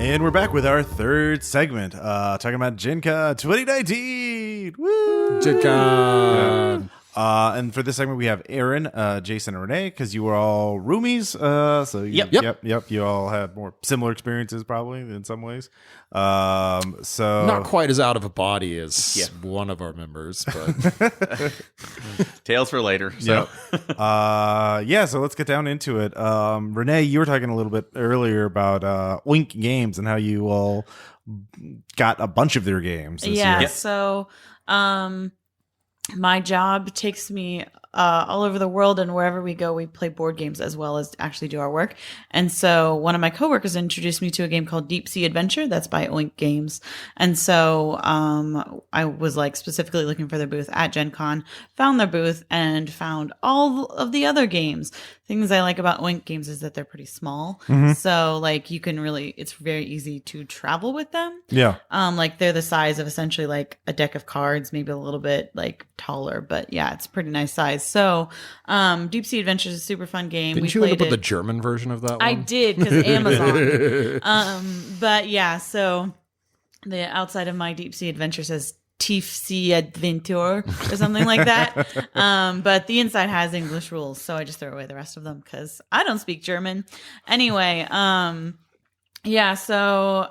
And we're back with our third segment, talking about Gen Con 2019. Woo! Gen Con. And for this segment, we have Aaron, Jason, and Renee, because you were all roomies. So you all had more similar experiences, probably in some ways. So Not quite as out of a body as one of our members, but tales for later. So so let's get down into it. Renee, you were talking a little bit earlier about Oink Games and how you all got a bunch of their games this year. So my job takes me all over the world, and wherever we go, we play board games as well as actually do our work. And so one of my coworkers introduced me to a game called Deep Sea Adventure that's by Oink Games. And so I was like specifically looking for their booth at Gen Con, found their booth, and found all of the other games. Things I like about Oink Games is that they're pretty small. Mm-hmm. So like you can really, it's very easy to travel with them. Yeah. Like they're the size of essentially like a deck of cards, maybe a little bit like taller, but yeah, it's a pretty nice size. So, Deep Sea Adventure is a super fun game. Didn't you end up with the German version of that one? I did, because Amazon. But yeah, so the outside of my Deep Sea Adventure says Tief Sea Adventure or something like that. But the inside has English rules, so I just throw away the rest of them because I don't speak German. Anyway, yeah, so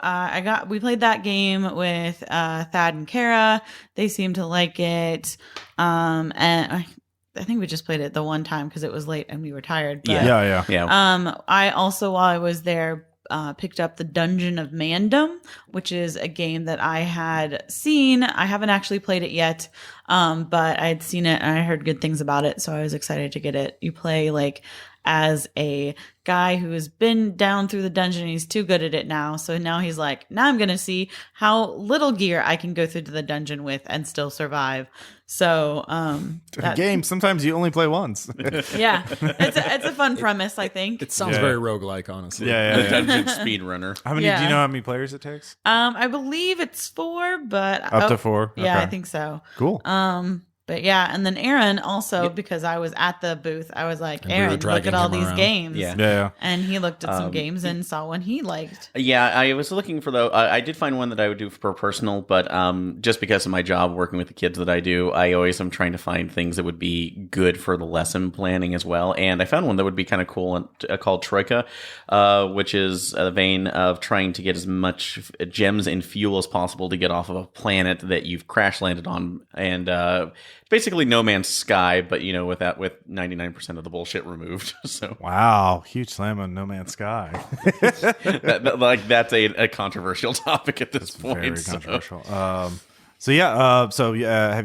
we played that game with Thad and Kara. They seemed to like it. And I think we just played it the one time because it was late and we were tired. But, Yeah. I also, while I was there, picked up the Dungeon of Mandom, which is a game that I had seen. I haven't actually played it yet, but I had seen it and I heard good things about it, so I was excited to get it. You play like as a guy who has been down through the dungeon and he's too good at it now. So now he's like, now I'm going to see how little gear I can go through to the dungeon with and still survive. So, game, sometimes you only play once. Yeah, it's a fun premise, I think. It sounds very roguelike, honestly. The dungeon speedrunner. How many, do you know how many players it takes? I believe it's 4, but up to 4. Yeah, Okay. I think so. Cool. But yeah, and then Aaron also, because I was at the booth, I was like, Aaron, look at all these games. Yeah. And he looked at some games and saw one he liked. Yeah, I was looking for I did find one that I would do for personal, but just because of my job working with the kids that I do, I always am trying to find things that would be good for the lesson planning as well. And I found one that would be kind of cool called Troika, which is a vein of trying to get as much gems and fuel as possible to get off of a planet that you've crash landed on. And basically No Man's Sky, but with 99% of the bullshit removed. So wow, huge slam on No Man's Sky. That's a controversial topic at this point. Very controversial. Have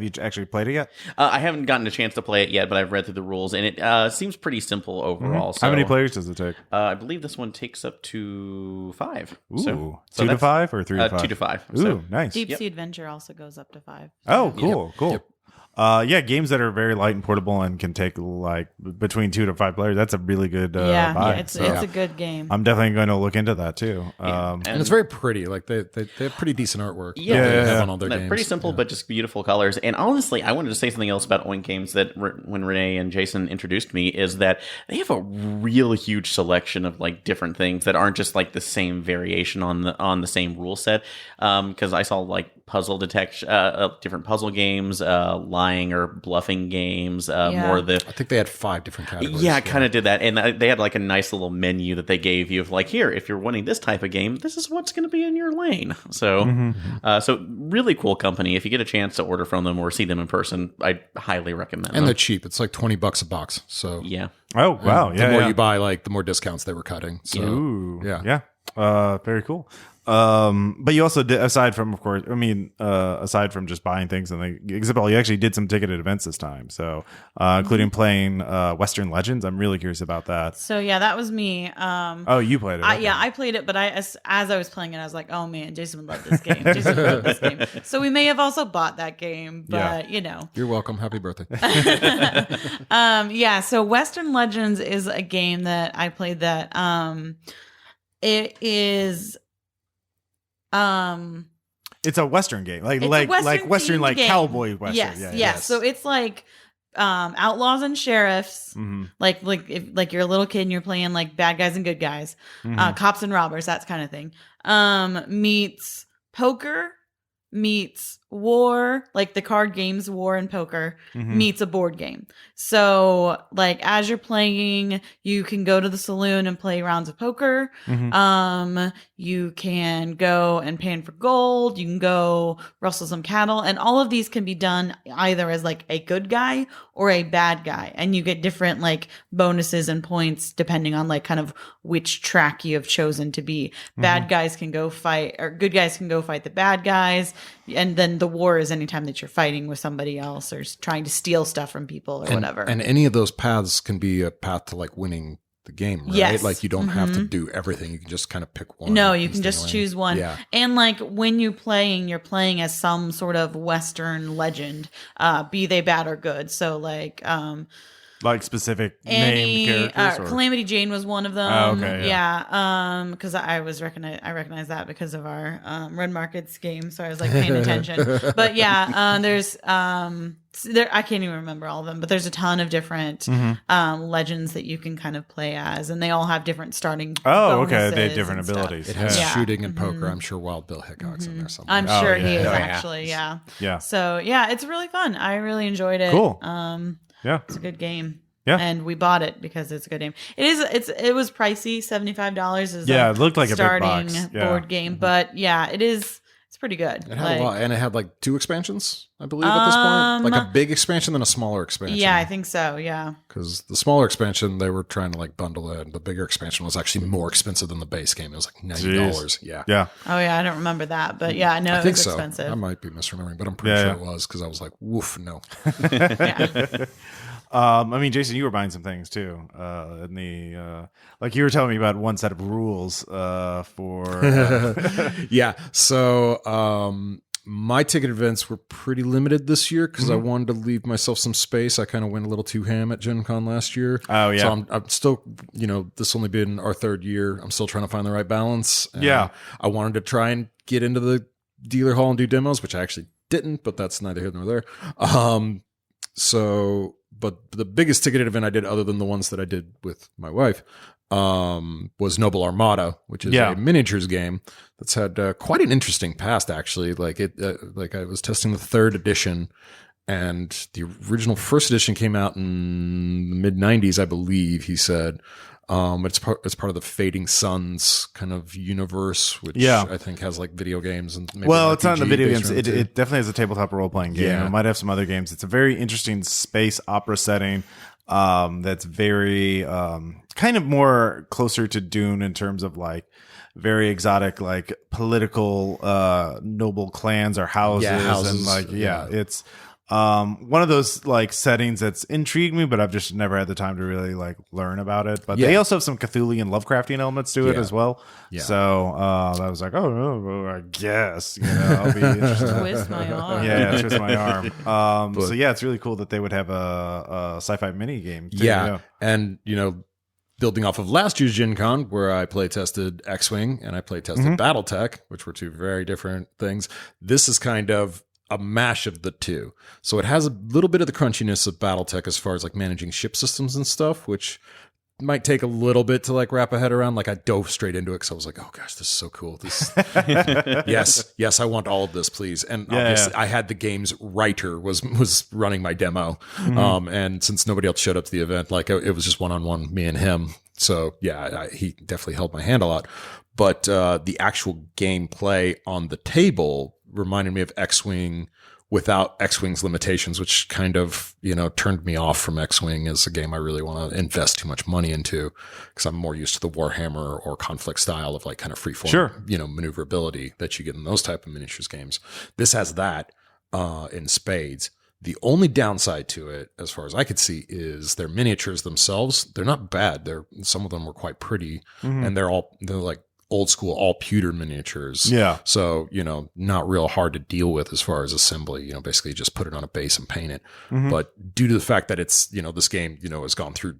you actually played it yet? I haven't gotten a chance to play it yet, but I've read through the rules, and it seems pretty simple overall. Mm-hmm. So, how many players does it take? I believe this one takes up to 5. Ooh, so 2 to 5 or 3 to 5? 2 to 5. Ooh, So. nice. Deep Sea Adventure also goes up to 5. Oh, cool, Yep. cool. Yep. Games that are very light and portable and can take like between 2 to 5 players. That's a really good buy. It's a good game. I'm definitely going to look into that too. And it's very pretty. Like they have pretty decent artwork. Yeah. On all their games. Pretty simple, but just beautiful colors. And honestly, I wanted to say something else about Oink Games that when Renee and Jason introduced me is that they have a real huge selection of like different things that aren't just like the same variation on the same rule set. Because I saw like puzzle detection, different puzzle games, lying or bluffing games, more of the. I think they had 5 different categories. Yeah, kind of did that, and they had like a nice little menu that they gave you of like, here, if you're wanting this type of game, this is what's going to be in your lane. So, so really cool company. If you get a chance to order from them or see them in person, I highly recommend them. And they're cheap. It's like $20 a box. So yeah. Oh wow! The more you buy, like the more discounts they were cutting. So Ooh, yeah. Very cool. But you also did, aside from just buying things and the exhibit hall, you actually did some ticketed events this time. So, including playing Western Legends. I'm really curious about that. So yeah, that was me. Oh, you played it. Okay. I played it, but as I was playing it, I was like, oh man, Jason would love this game. Jason would love this game. So we may have also bought that game, but You're welcome. Happy birthday. So Western Legends is a game that I played that it is it's a Western game, like Western Western, like game. cowboy Western. Yes. So it's like outlaws and sheriffs, like if you're a little kid and you're playing like bad guys and good guys, cops and robbers, that kind of thing, meets poker, meets war, like the card games war and poker, meets a board game. So like as you're playing, you can go to the saloon and play rounds of poker. You can go and pan for gold. You can go rustle some cattle, and all of these can be done either as like a good guy or a bad guy, and you get different like bonuses and points depending on like kind of which track you have chosen to be. Bad guys can go fight, or good guys can go fight the bad guys, and then the war is anytime that you're fighting with somebody else or trying to steal stuff from people or whatever. And any of those paths can be a path to like winning the game, right? Yes. Like you don't have to do everything. You can just kind of pick one. No, you can just choose one. Yeah. And like when you're playing as some sort of Western legend, be they bad or good. So like specific Annie, named characters. Or? Calamity Jane was one of them. Oh, okay, yeah. Because I recognize that because of our Red Markets game, so I was like paying attention. But yeah, there's I can't even remember all of them, but there's a ton of different legends that you can kind of play as, and they all have different starting. Oh, okay, they have different and stuff. abilities. It has Yeah. shooting and poker. I'm sure Wild Bill Hickok's in there somewhere. I'm sure he is yeah. actually. Yeah. Yeah. So yeah, it's really fun. I really enjoyed it. Cool. Yeah. It's a good game. Yeah. And we bought it because it's a good game. It was pricey, $75 Yeah, it looked like a big starting box. Yeah. board game, but yeah, it's pretty good. It had a lot, and it had like 2 expansions, I believe, at this point. Like a big expansion and a smaller expansion. Yeah, I think so. Yeah. Because the smaller expansion, they were trying to like bundle it. The bigger expansion was actually more expensive than the base game. It was like $90. Yeah. Yeah. Oh yeah, I don't remember that, but yeah, no, I it think was so. expensive. I might be misremembering, but I'm pretty sure it was because I was like, woof, no. Yeah. I mean, Jason, you were buying some things too. In the like you were telling me about one set of rules for. Yeah. So my ticket events were pretty limited this year because I wanted to leave myself some space. I kind of went a little too ham at Gen Con last year. Oh, yeah. So I'm still, this only been our 3rd year. I'm still trying to find the right balance. And Yeah. I wanted to try and get into the dealer hall and do demos, which I actually didn't, but that's neither here nor there. But the biggest ticketed event I did, other than the ones that I did with my wife, was Noble Armada, which is a miniatures game that's had quite an interesting past, actually. Like I was testing the 3rd edition, and the original 1st edition came out in the mid '90s, I believe. He said. It's part of the Fading Suns kind of universe, which I think has like video games and maybe It's not in the video based games. around It definitely has a tabletop role playing game. Yeah. It might have some other games. It's a very interesting space opera setting. That's very kind of more closer to Dune in terms of like very exotic, like political noble clans or houses, and like it's. One of those like settings that's intrigued me, but I've just never had the time to really like learn about it. But they also have some Cthulhian Lovecraftian elements to it as well. Yeah. So I was like, I guess I'll be interested. Twist my arm. Yeah, twist my arm. So yeah, it's really cool that they would have a sci-fi mini game. Too, and building off of last year's Gen Con, where I play tested X-Wing and I play tested BattleTech, which were 2 very different things. This is kind of a mash of the 2. So it has a little bit of the crunchiness of BattleTech as far as like managing ship systems and stuff, which might take a little bit to like wrap a head around. Like I dove straight into it because I was like, oh gosh, this is so cool. This yes, I want all of this, please. And obviously I had the game's writer was running my demo. And since nobody else showed up to the event, like it was just one-on-one, me and him. So yeah, he definitely held my hand a lot. But the actual gameplay on the table reminded me of X-Wing without X-Wing's limitations, which kind of, turned me off from X-Wing as a game I really want to invest too much money into because I'm more used to the Warhammer or Conflict style of like kind of freeform, maneuverability that you get in those type of miniatures games. This has that in spades. The only downside to it, as far as I could see, is their miniatures themselves. They're not bad. Some of them were quite pretty, and they're like old school, all pewter miniatures. Yeah. So, not real hard to deal with as far as assembly, basically just put it on a base and paint it. But due to the fact that it's, this game, has gone through,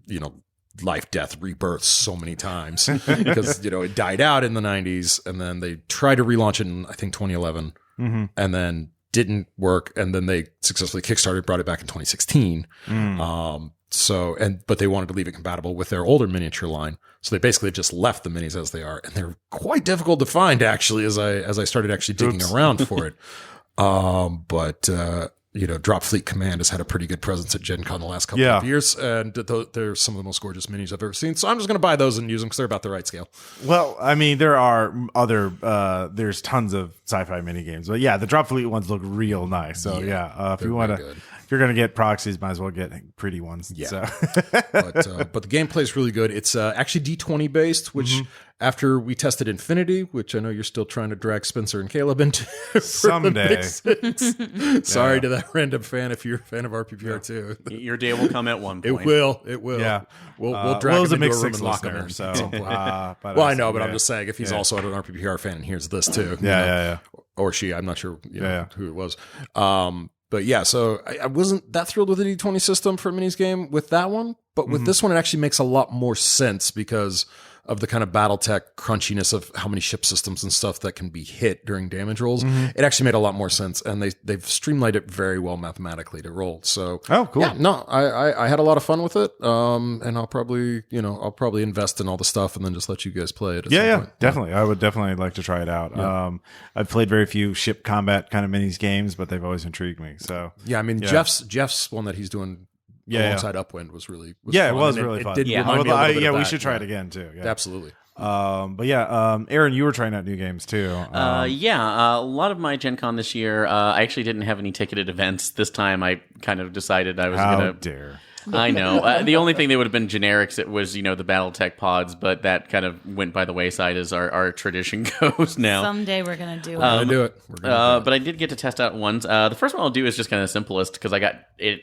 life, death, rebirth so many times because, it died out in the 90s and then they tried to relaunch it in, I think, 2011. And then didn't work, and then they successfully kickstarted, brought it back in 2016. But they wanted to leave it compatible with their older miniature line, so they basically just left the minis as they are, and they're quite difficult to find actually. As I started actually digging around for it, Drop Fleet Command has had a pretty good presence at Gen Con the last couple of years, and they're some of the most gorgeous minis I've ever seen. So I'm just going to buy those and use them because they're about the right scale. Well, I mean, there are there's tons of sci-fi mini games, but yeah, the Drop Fleet ones look real nice. So if you want to. If you're going to get proxies, might as well get pretty ones. Yeah. So. but the gameplay is really good. It's actually D20 based, which after we tested Infinity, which I know you're still trying to drag Spencer and Caleb into someday. Sorry to that random fan if you're a fan of RPPR too. Your day will come at one point. It will. Yeah. We'll drag him into a room and lock him listener, in. So, well, I know, but I'm just saying if he's also an RPPR fan and hears this too. Yeah. Or she, I'm not sure who it was. But yeah, so I wasn't that thrilled with the D20 system for a minis game with that one. But with this one, it actually makes a lot more sense because of the kind of BattleTech crunchiness of how many ship systems and stuff that can be hit during damage rolls. It actually made a lot more sense, and they've streamlined it very well mathematically to roll. So cool. Yeah, no, I had a lot of fun with it. And I'll probably invest in all the stuff and then just let you guys play it. At some point. Definitely. I would definitely like to try it out. Yeah. I've played very few ship combat kind of minis games, but they've always intrigued me. So yeah, I mean Jeff's one that he's doing. Alongside Upwind was really fun. It was really fun. It did remind me a little bit of we that. should try it again too. Yeah. Absolutely. Aaron, you were trying out new games too. A lot of my Gen Con this year, I actually didn't have any ticketed events. This time I kind of decided I was going to... dare. I know. The only thing that would have been generics, it was, the BattleTech pods, but that kind of went by the wayside as our tradition goes now. Someday we're going to do it. We're going to do it. But I did get to test out ones. The first one I'll do is just kind of simplest because I got it.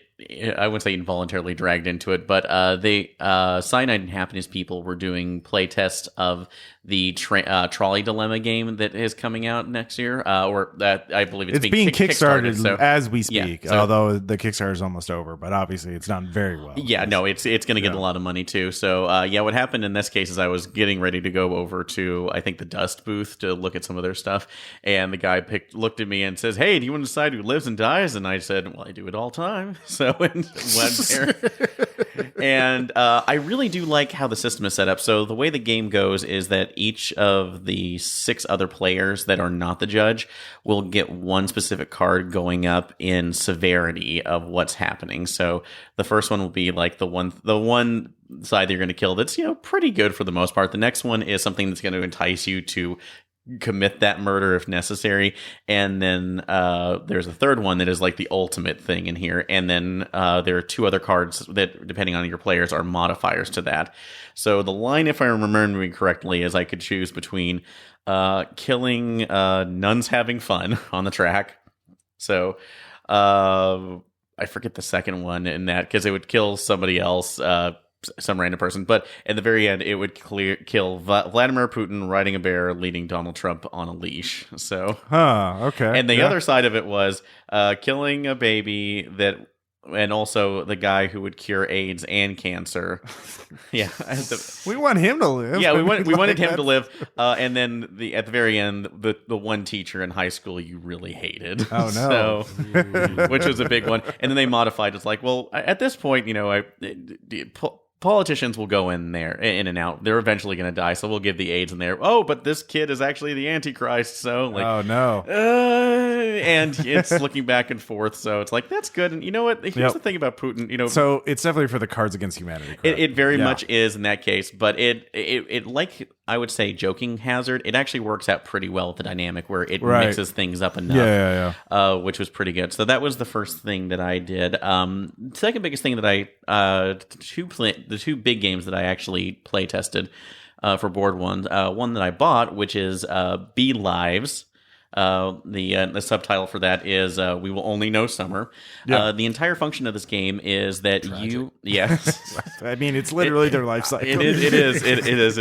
I wouldn't say involuntarily dragged into it, but Cyanide and Happiness people were doing play tests of the Trolley Dilemma game that is coming out next year, or that I believe it's being kickstarted so, as we speak. Yeah, so, although the Kickstarter is almost over, but obviously it's done very well. Yeah, no, it's going to get a lot of money too. So what happened in this case is I was getting ready to go over to I think the Dust booth to look at some of their stuff, and the guy looked at me and says, "Hey, do you want to decide who lives and dies?" And I said, "Well, I do it all the time." So went there. And I really do like how the system is set up. So the way the game goes is that each of the 6 other players that are not the judge will get one specific card going up in severity of what's happening. So the first one will be like the one side that you're going to kill that's pretty good for the most part. The next one is something that's going to entice you to commit that murder if necessary, and then there's a third one that is like the ultimate thing in here, and then there are 2 other cards that, depending on your players, are modifiers to that. So the line, if I'm remembering correctly, is I could choose between killing nuns having fun on the track. So I forget the second one in that because it would kill somebody else, some random person, but at the very end it would kill Vladimir Putin riding a bear leading Donald Trump on a leash. So okay. And the other side of it was killing a baby and also the guy who would cure AIDS and cancer. We want him to live. Yeah, we wanted him to live. And then at the very end, the one teacher in high school you really hated. Oh no! So, which was a big one. And then they modified. It's like, well, at this point, politicians will go in and out. They're eventually going to die, so we'll give the AIDS in there. Oh, but this kid is actually the Antichrist. So, like, oh no! And it's looking back and forth. So it's like, that's good. And you know what? Here's the thing about Putin. So it's definitely for the Cards Against Humanity. It very much is in that case, but it like I would say joking hazard. It actually works out pretty well with the dynamic where it mixes things up enough. Which was pretty good. So that was the first thing that I did. Second biggest thing that the 2 big games that I actually play tested for board ones. One that I bought, which is Be Lives. The subtitle for that is "We Will Only Know Summer." Yeah. The entire function of this game is that I mean, it's literally their life cycle. It is.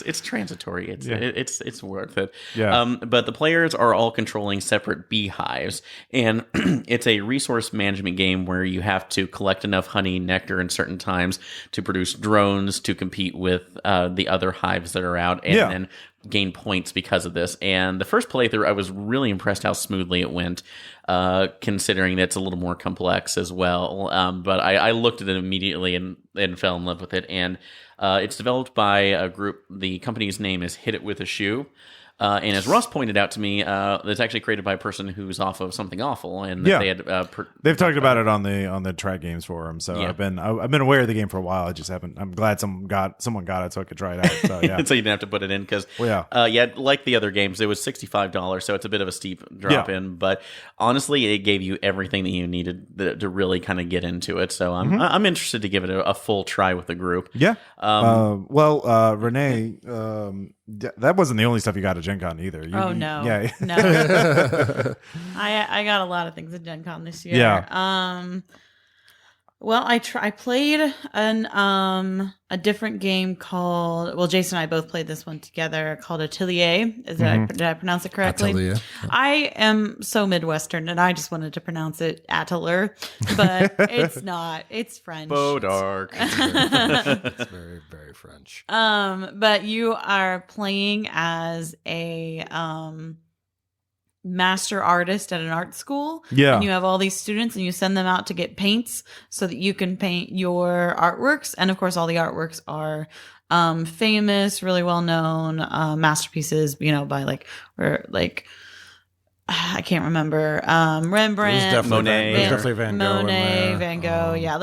It's transitory. It's worth it. Yeah. But the players are all controlling separate beehives, and it's a resource management game where you have to collect enough honey, nectar, in certain times to produce drones to compete with the other hives that are out, and then gain points because of this. And the first playthrough, I was really impressed how smoothly it went, considering that it's a little more complex as well. But I looked at it immediately and fell in love with it. And it's developed by a group. The company's name is Hit It With a Shoe. And as Ross pointed out to me, it's actually created by a person who's off of Something Awful, and Yeah. they had They've talked about it on the Track Games forum, so Yeah. I've been aware of the game for a while. I just haven't. I'm glad someone got it so I could try it out. So yeah, so you didn't have to put it in because, Well, yeah. yeah, like the other games, it was $65, so it's a bit of a steep drop Yeah. in. But honestly, it gave you everything that you needed to really kind of get into it. So I'm interested to give it a full try with the group. Yeah. Renee, that wasn't the only stuff you got at Gen Con either. Oh, no. Yeah. No. I got a lot of things at Gen Con this year. Yeah. Well, I played a different game called, well, Jason and I both played this one together, called Atelier. Did I pronounce it correctly? Atelier. I am so Midwestern, and I just wanted to pronounce it Atelier, but it's not. It's French. Bodark. It's very, very French. But you are playing as a master artist at an art school. Yeah. And you have all these students and you send them out to get paints so that you can paint your artworks. And of course, all the artworks are famous, really well known masterpieces, by I can't remember. Rembrandt, Monet. There's definitely Van Gogh in Monet, there. Van Gogh. Yeah.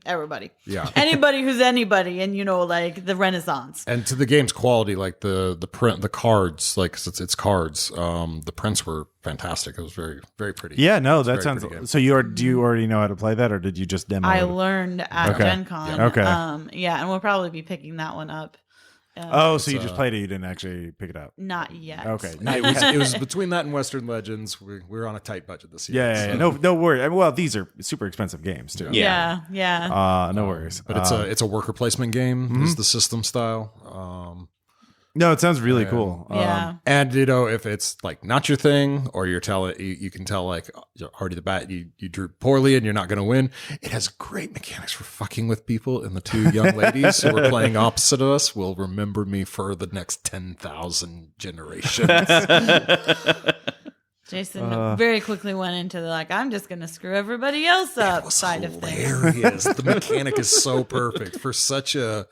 Everybody. Yeah. Anybody who's anybody. And, the Renaissance. And to the game's quality, like the print, the cards, like it's cards. The prints were fantastic. It was very, very pretty. Yeah, no, that Very sounds. pretty game. So do you already know how to play that, or did you just demo? I it? learned at Okay. Gen Con. Yeah. Okay. And we'll probably be picking that one up. Oh, so you just played it. You didn't actually pick it up. Not yet. Okay. It was between that and Western Legends. We're on a tight budget this year. Yeah. so- No worry. I mean, well, these are super expensive games too. Yeah. No worries. But it's a worker placement game. Is the system style. No, it sounds really cool. Yeah. And if it's like not your thing, or you can tell like already the bat you drew poorly and you're not going to win. It has great mechanics for fucking with people, and the two young ladies who were playing opposite of us will remember me for the next 10,000 generations. Jason very quickly went into I'm just going to screw everybody else up side of things. Hilarious. The mechanic is so perfect for such a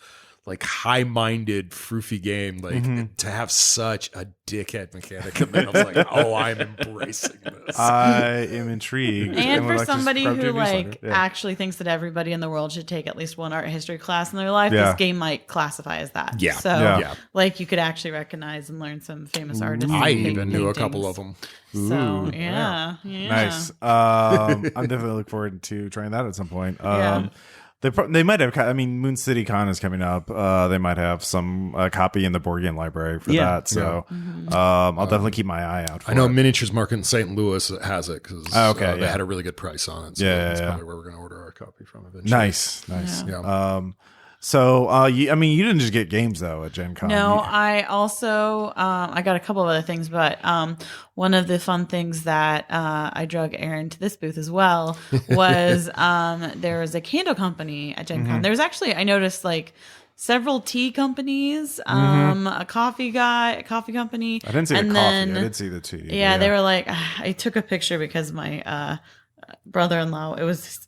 high-minded, froofy game. To have such a dickhead mechanic, and then I was like, "Oh, I'm embracing this." I am intrigued. And would for like to somebody subscribe to who your newsletter. Yeah. actually thinks that everybody in the world should take at least one art history class in their life, Yeah. this game might classify as that. Yeah. So, Yeah. you could actually recognize and learn some famous artists. I and even knew a paintings. couple of them. So, Ooh, yeah. Nice. I'm definitely looking forward to trying that at some point. Yeah. They might have. I mean, Moon City Con is coming up. They might have some copy in the board game library for that. So I'll definitely keep my eye out for I know it. Miniatures Market in St. Louis has it because they had a really good price on it. So that's probably where we're going to order our copy from eventually. Nice. Yeah. So you didn't just get games though at Gen Con. No, I also I got a couple of other things, but one of the fun things that I drug Aaron to this booth as well was there was a candle company at Gen Con. There's actually, I noticed several tea companies, a coffee company. I didn't see the coffee. I did see the tea. Yeah, they were I took a picture because my brother-in-law, it was his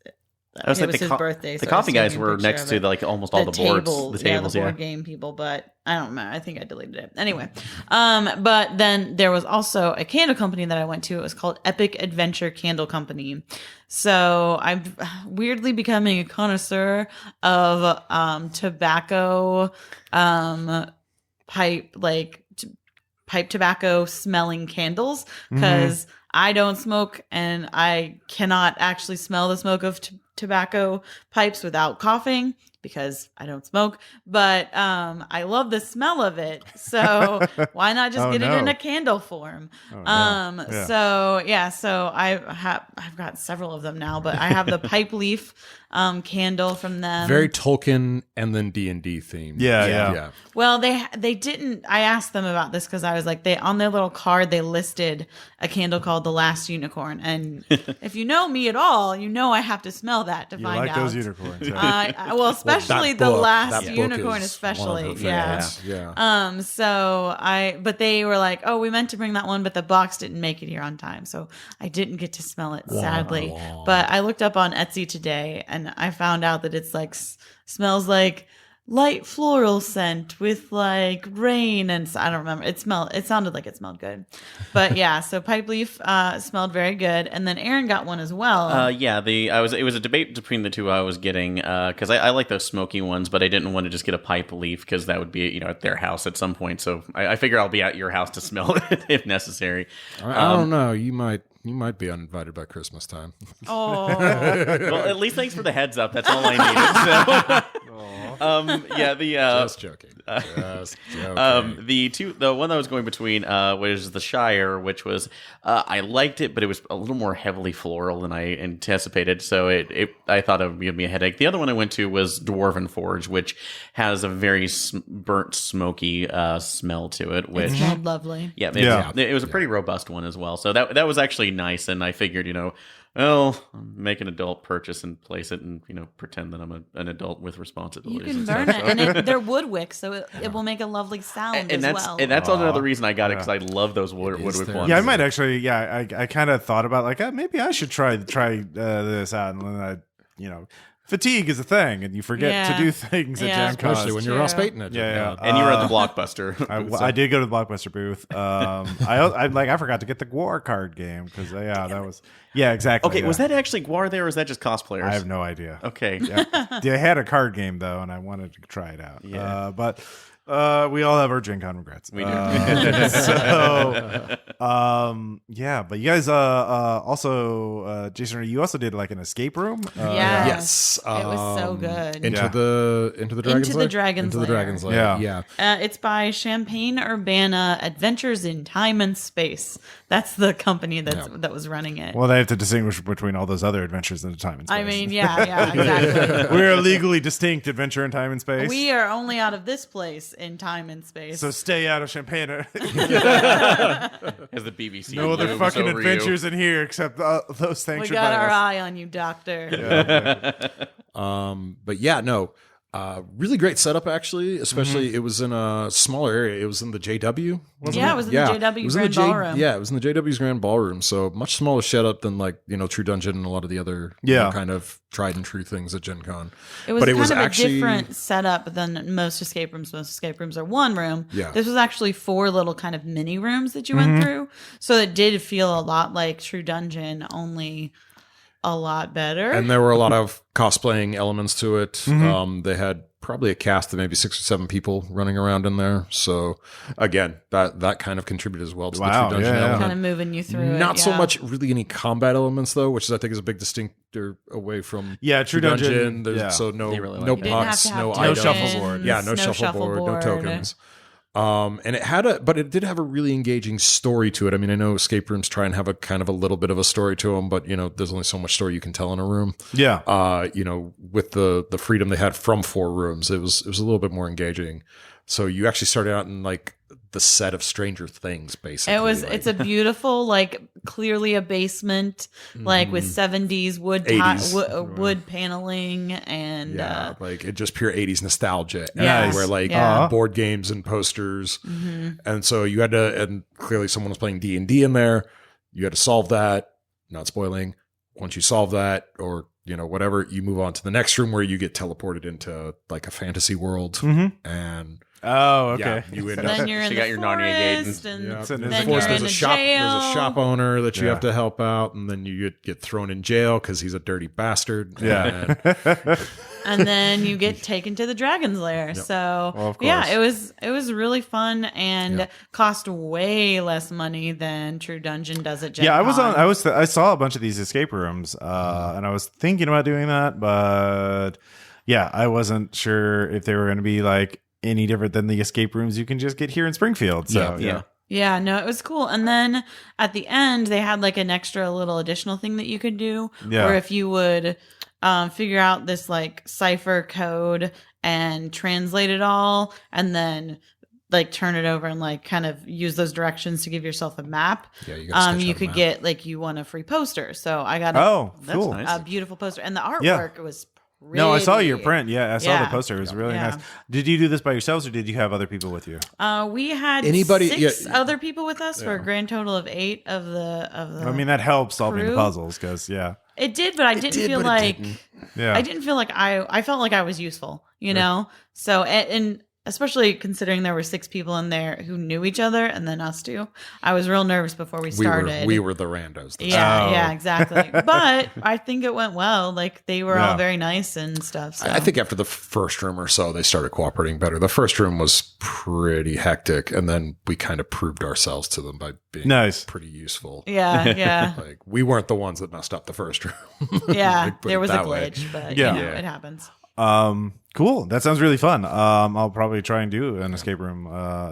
birthday. The so I was coffee guys taking a were picture next of to it. almost all the boards, the tables, the board game people, but I don't remember. I think I deleted it. Anyway, but then there was also a candle company that I went to. It was called Epic Adventure Candle Company. So I'm weirdly becoming a connoisseur of tobacco, pipe tobacco smelling candles because I don't smoke and I cannot actually smell the smoke of tobacco pipes without coughing because I don't smoke, but I love the smell of it. So why not just get it in a candle form? So I've got several of them now, but I have the pipe leaf candle from them. Very Tolkien and then D&D themed. Yeah. Well, they didn't. I asked them about this because I was like, they on their little card they listed a candle called the Last Unicorn, and if you know me at all, you know I have to smell that to You find like out. those unicorns. Well, especially that the book- Last that book Unicorn, is especially. one of her Yeah. favorites. Yeah. But they were like, oh, we meant to bring that one, but the box didn't make it here on time. So I didn't get to smell it, sadly. But I looked up on Etsy today and I found out that it's like, smells like light floral scent with like rain. And I don't remember. It sounded like it smelled good. But yeah, so pipe leaf smelled very good. And then Aaron got one as well. It was a debate between the two I was getting because I like those smoky ones, but I didn't want to just get a pipe leaf because that would be at their house at some point. So I figure I'll be at your house to smell it if necessary. I don't know. You might be uninvited by Christmas time. Oh, Well, at least thanks for the heads up. That's all I needed. Just joking. Just joking. The one that I was going between was the Shire, which was I liked it, but it was a little more heavily floral than I anticipated. So I thought it would give me a headache. The other one I went to was Dwarven Forge, which has a very burnt, smoky smell to it. Which it smelled lovely. It was a pretty robust one as well. So that was actually nice, and I figured I'll make an adult purchase and place it and, pretend that I'm an adult with You responsibilities. can burn it. And they're wood wicks, so it will make a lovely sound And as that's well. and that's another reason I got it, because I love those woodwick ones. Yeah, I might actually. Yeah, I kind of thought about like maybe I should try this out, and then fatigue is a thing, and you forget to do things at Gen Con. Especially when you're Ross Payton at Gen Yeah. Con. And you were at the Blockbuster. I did go to the Blockbuster booth. I forgot to get the Gwar card game because that was exactly. Okay, was that actually Gwar there, or is that just cosplayers? I have no idea. Okay. Yeah. They had a card game though, and I wanted to try it out. Yeah. But we all have our Gen Con regrets. We do. But you guys also Jason, you also did like an escape room. Yes. It was so good. Into the Dragon's Lair? the Dragon's Into the Lair. Dragon's Lair. Yeah. It's by Champagne Urbana Adventures in Time and Space. That's the company that was running it. Well, they have to distinguish between all those other adventures in time and space. I mean, yeah, exactly. We're a legally distinct adventure in time and space. We are only out of this place in time and space. So stay out of Champagne. As the BBC. No other looms fucking over adventures in here except those things. we got our eye on you, Doctor. But yeah, no. Really great setup, actually. Especially it was in a smaller area. It was in the JW, wasn't it? It was in the JW It was in Grand Ballroom. Yeah, it was in the JW's Grand Ballroom. So much smaller setup than True Dungeon and a lot of the other kind of tried and true things at Gen Con. It was a different setup than most escape rooms. Most escape rooms are one room. Yeah. This was actually 4 little kind of mini rooms that you went through. So it did feel a lot like True Dungeon, only a lot better. And there were a lot of cosplaying elements to it. They had probably a cast of maybe 6 or 7 people running around in there. So again, that kind of contributed as well to the True Dungeon element. Kind of moving you through it. Not so much really any combat elements though, which I think is a big distinctor away from True Dungeon. So no really no like it. pucks, no No items. shuffleboard. Yeah, no shuffleboard, no tokens. And it did have a really engaging story to it. I mean, I know escape rooms try and have a kind of a little bit of a story to them, but there's only so much story you can tell in a room. Yeah. With the freedom they had from 4 rooms, it was a little bit more engaging. So you actually started out in like the set of Stranger Things, basically. It's a beautiful, clearly a basement, with 70s wood 80s. wood paneling and it just pure 80s nostalgia. Yes. Where board games and posters. And so you had to, and clearly someone was playing D&D in there. You had to solve that, not spoiling. Once you solve that, or whatever, you move on to the next room where you get teleported into like a fantasy world. And Oh, okay. you end then up. you're in you the got your Narnia forest, Gaiden. and Yeah. then There's you're There's in a a shop. jail. There's a shop owner that you have to help out, and then you get thrown in jail because he's a dirty bastard. Yeah. And then you get taken to the Dragon's Lair. So Well, of course. it was really fun and cost way less money than True Dungeon does at Gen Con. I saw a bunch of these escape rooms, and I was thinking about doing that, but I wasn't sure if they were going to be like any different than the escape rooms you can just get here in Springfield. So Yeah, no, it was cool. And then at the end, they had like an extra little additional thing that you could do. Yeah. Where if you would figure out this like cipher code and translate it all, and then like turn it over and like kind of use those directions to give yourself a map. Yeah, you gotta sketch You out a could map. get like you won a free poster. So I got That's cool. nice. a beautiful poster, and the artwork Yeah. was pretty. No, I saw your print. Yeah, I saw the Yeah. poster. It was really Yeah. nice. Did you do this by yourselves, or did you have other people with you? We had Anybody- 6 yeah. other people with us for a grand total of 8 of the. I mean, that helps solving the crew? puzzles because It did, but I didn't feel but it like didn't. yeah. I didn't feel like I felt like I was useful, you know? So, and especially considering there were 6 people in there who knew each other and then us two. I was real nervous before we started. We were the randos. Yeah, Oh. yeah, exactly. But I think it went well. Like they were Yeah. all very nice and stuff. So. I think after the first room or so, they started cooperating better. The first room was pretty hectic, and then we kind of proved ourselves to them by being Nice. pretty useful. Yeah, yeah, Like we weren't the ones that messed up the first room. yeah. Like, put There it was a that way. glitch, but Yeah. you know, Yeah. it happens. Cool. That sounds really fun. I'll probably try and do an escape room,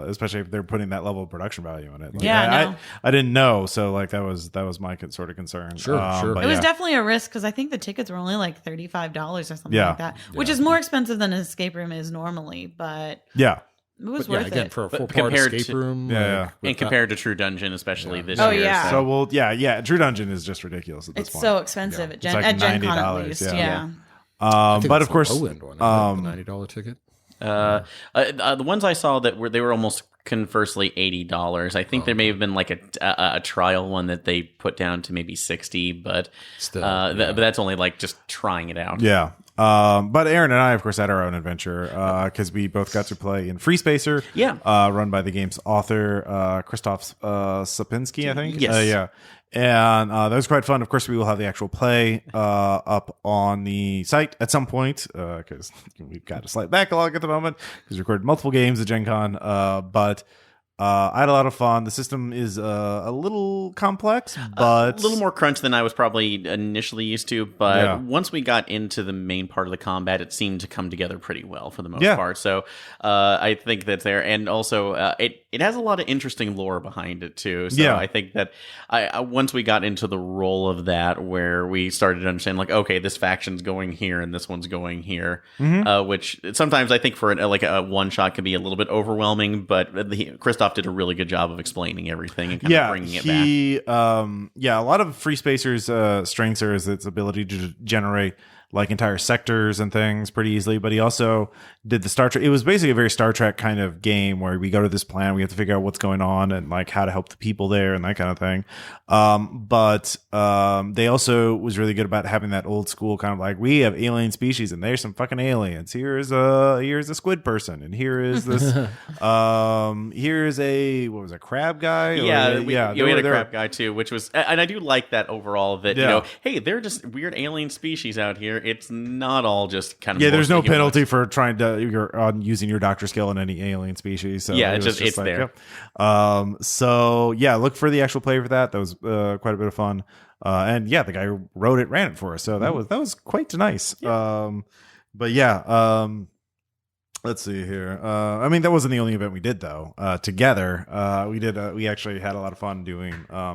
especially if they're putting that level of production value in it. Like, Yeah, I, no. I didn't know, so like that was my sort of concern. Sure, sure. but It was yeah. definitely a risk because I think the tickets were only like $35 or something Yeah. like that, which is more expensive than an escape room is normally, but Yeah. it was But yeah, worth again, it. for a But full-part compared escape to- room. Yeah, like, yeah. with And that- compared to True Dungeon, especially this Oh, year. yeah. So we'll True Dungeon is just ridiculous at this It's point. so expensive Yeah. at Gen, It's like at Gen Con $90, at least. yeah. Yeah. I think But that's of course, the low-end one, isn't it? The $90 ticket. The ones I saw that they were almost conversely $80. I think there may have been like a trial one that they put down to maybe 60, but Still, but that's only like just trying it out. yeah. But Aaron and I, of course, had our own adventure because we both got to play in Free Spacer, run by the game's author, Christoph Sapinski, I think. Yes. Yeah. And that was quite fun. Of course, we will have the actual play up on the site at some point because we've got a slight backlog at the moment because we recorded multiple games at Gen Con. But I had a lot of fun. The system is a little complex, but A little more crunch than I was probably initially used to, but Yeah. once we got into the main part of the combat, it seemed to come together pretty well for the most Yeah. part. So I think that's there, and also it has a lot of interesting lore behind it too. So Yeah. I think that I once we got into the role of that, where we started to understand, like, okay, this faction's going here and this one's going here, which sometimes I think for like a one shot can be a little bit overwhelming, but Christoph did a really good job of explaining everything and kind of bringing it back. A lot of Free Spacer's strengths are is its ability to generate like entire sectors and things pretty easily. But he also did the Star Trek. It was basically a very Star Trek kind of game where we go to this planet, we have to figure out what's going on and like how to help the people there and that kind of thing. But they also was really good about having that old school kind of like, we have alien species and there's some fucking aliens. Here's a squid person and here is this here's a crab guy. Yeah, we there had were- a there- crab guy too, which was, and I do like that overall. That Yeah. hey, they're just weird alien species out here. It's not all just kind of Yeah, there's no mostly humanoid. penalty for trying to you're on using your doctor skill in any alien species. So Yeah, it it's was just- it's there. Yep. So yeah, look for the actual play for that. That was quite a bit of fun. And yeah, the guy who wrote it ran it for us, so that was quite nice. But yeah, let's see here. I mean, that wasn't the only event we did though. Together, we actually had a lot of fun doing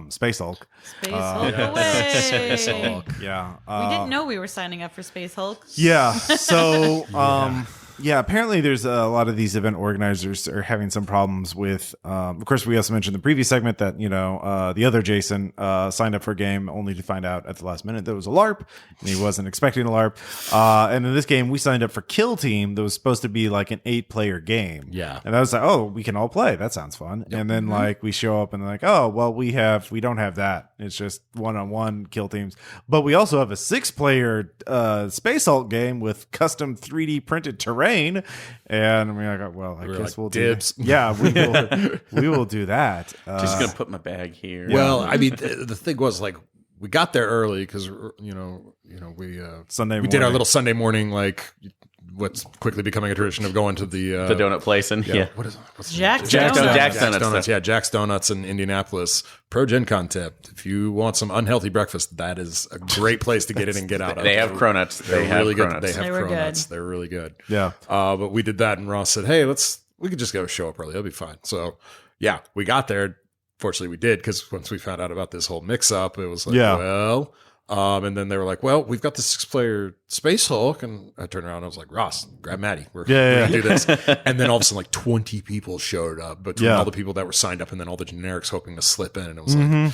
Space Hulk. Space Hulk away. Space Hulk. Yeah, We didn't know we were signing up for Space Hulk. Yeah. So, yeah, apparently there's a lot of these event organizers are having some problems with, of course, we also mentioned in the previous segment that, the other Jason signed up for a game only to find out at the last minute that it was a LARP and he wasn't expecting a LARP. And in this game, we signed up for Kill Team that was supposed to be like an 8-player game. Yeah. And I was like, oh, we can all play. That sounds fun. And then like we show up and they're like, oh, well, we don't have that. It's just one-on-one kill teams. But we also have a 6-player Space Hulk game with custom 3D printed terrain. And we're like, well, I We're guess like, we'll dibs. do. Yeah, we will do that. Just gonna put my bag here. Well, I mean, the thing was like we got there early because we Sunday we did our morning. little Sunday morning like what's quickly becoming a tradition of going to the donut place and what's Jack's Jack's Donuts. Donuts. Yeah, Jack's Donuts in Indianapolis. Pro Gen Con tip: if you want some unhealthy breakfast, that is a great place to get in and get out of. They have cronuts. They're They have really good. cronuts. They have They were cronuts. good. They're really good. Yeah. But we did that, and Ross said, "Hey, we could just go show up early. It'll be fine." So yeah, we got there. Fortunately, we did because once we found out about this whole mix-up, it was like, Yeah. well. And then they were like, well, we've got the 6-player Space Hulk, and I turned around and I was like, Ross, grab Maddie. We're Yeah, going to do this. And then all of a sudden, like 20 people showed up between Yeah. all the people that were signed up and then all the generics hoping to slip in. And it was like,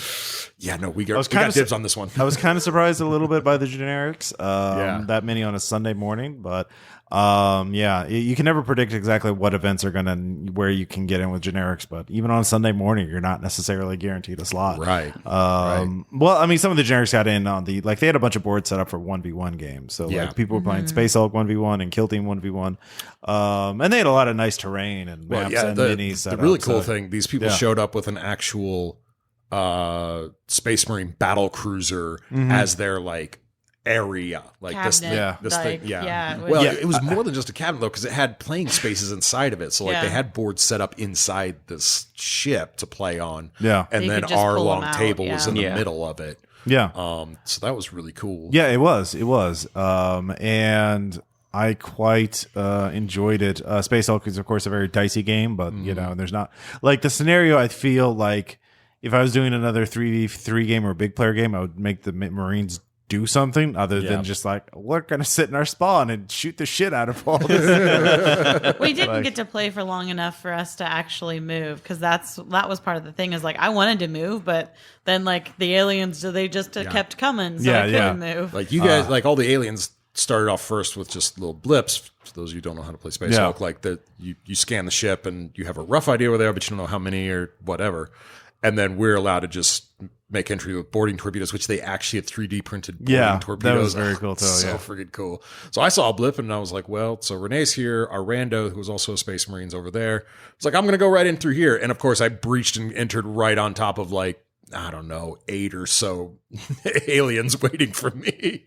yeah, no, we got dibs on this one. I was kind of surprised a little bit by the generics, Yeah. that many on a Sunday morning, but you can never predict exactly what events are where you can get in with generics, but even on a Sunday morning, you're not necessarily guaranteed a slot. Right. Well, I mean, some of the generics got in on they had a bunch of boards set up for 1v1 games. So Yeah. like people were playing Space Hulk 1v1 and Kill Team 1v1. And they had a lot of nice terrain and maps and minis set the really up, cool so- thing, these people Yeah. showed up with an actual Space Marine battle cruiser as their like area, like Cabinet, this like, thing. Yeah. yeah, it was- Well, Yeah. it was more than just a cabinet though, because it had playing spaces inside of it. So like Yeah. they had boards set up inside this ship to play on. Yeah. And You then could just our pull long them out, table was in the yeah. middle of it. Yeah. So that was really cool. Yeah, it was. And I quite enjoyed it. Space Hulk is, of course, a very dicey game, but, there's not... Like, the scenario, I feel like if I was doing another 3v3 game or a big player game, I would make the Marines do something other than just like, we're going to sit in our spawn and shoot the shit out of all this. We didn't get to play for long enough for us to actually move, because that was part of the thing. Is like I wanted to move, but then like the aliens, they just kept coming, so I couldn't move. Like you guys, like all the aliens started off first with just little blips. For those of you who don't know how to play Space Hulk, like you scan the ship and you have a rough idea where they are, but you don't know how many or whatever. And then we're allowed to just make entry with boarding torpedoes, which they actually had 3D printed boarding torpedoes. That was very cool too. So freaking cool. So I saw a blip and I was like, well, so Renee's here. Our rando, who was also a Space Marine's over there, was like, I'm going to go right in through here. And of course, I breached and entered right on top of like, I don't know, 8 or so aliens waiting for me.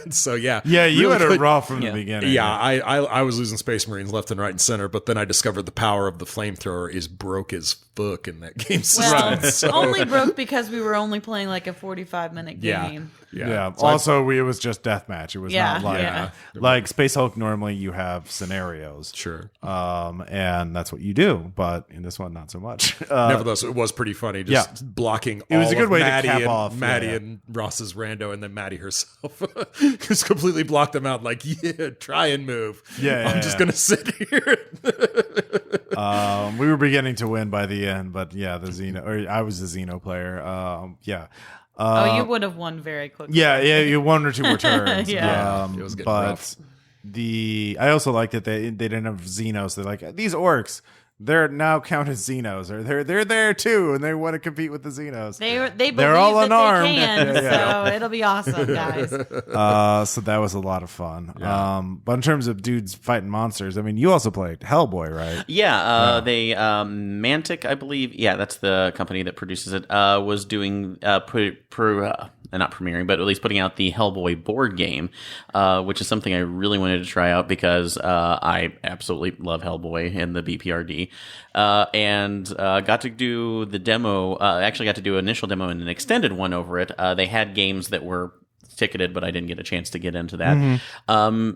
So yeah. Yeah, you really had good. it raw from the beginning. Yeah, I was losing Space Marines left and right and center, but then I discovered the power of the flamethrower is broke as fuck in that game system. Well, So- only broke because we were only playing like a 45-minute Yeah. game. Yeah. So Also, it was just deathmatch. It was Yeah, not like yeah. like Space Hulk. Normally, you have scenarios, Sure. and that's what you do. But in this one, not so much. Nevertheless, it was pretty funny just blocking It was all a good of way to Maddie cap and, off, Maddie yeah. and Ross's rando, and then Maddie herself just completely blocked them out like, yeah, try and move. Yeah, I'm yeah, just yeah. going to sit here. We were beginning to win by the end, but yeah, I was the Xeno player. You would have won very quickly. Yeah, one or two more turns. Yeah. It was getting but rough. I also liked that they didn't have Xenos. They're like, these orcs, they're now counted Xenos, or they're there too, and they want to compete with the Xenos. They believe They're all that unarmed. they can, Yeah. so it'll be awesome, guys. So that was a lot of fun. But in terms of dudes fighting monsters, I mean, you also played Hellboy, right? Yeah, they Mantic, I believe. Yeah, that's the company that produces it. Was doing not premiering, but at least putting out the Hellboy board game, which is something I really wanted to try out because I absolutely love Hellboy and the BPRD, and got to do the demo. Actually, got to do an initial demo and an extended one over it. They had games that were ticketed, but I didn't get a chance to get into that.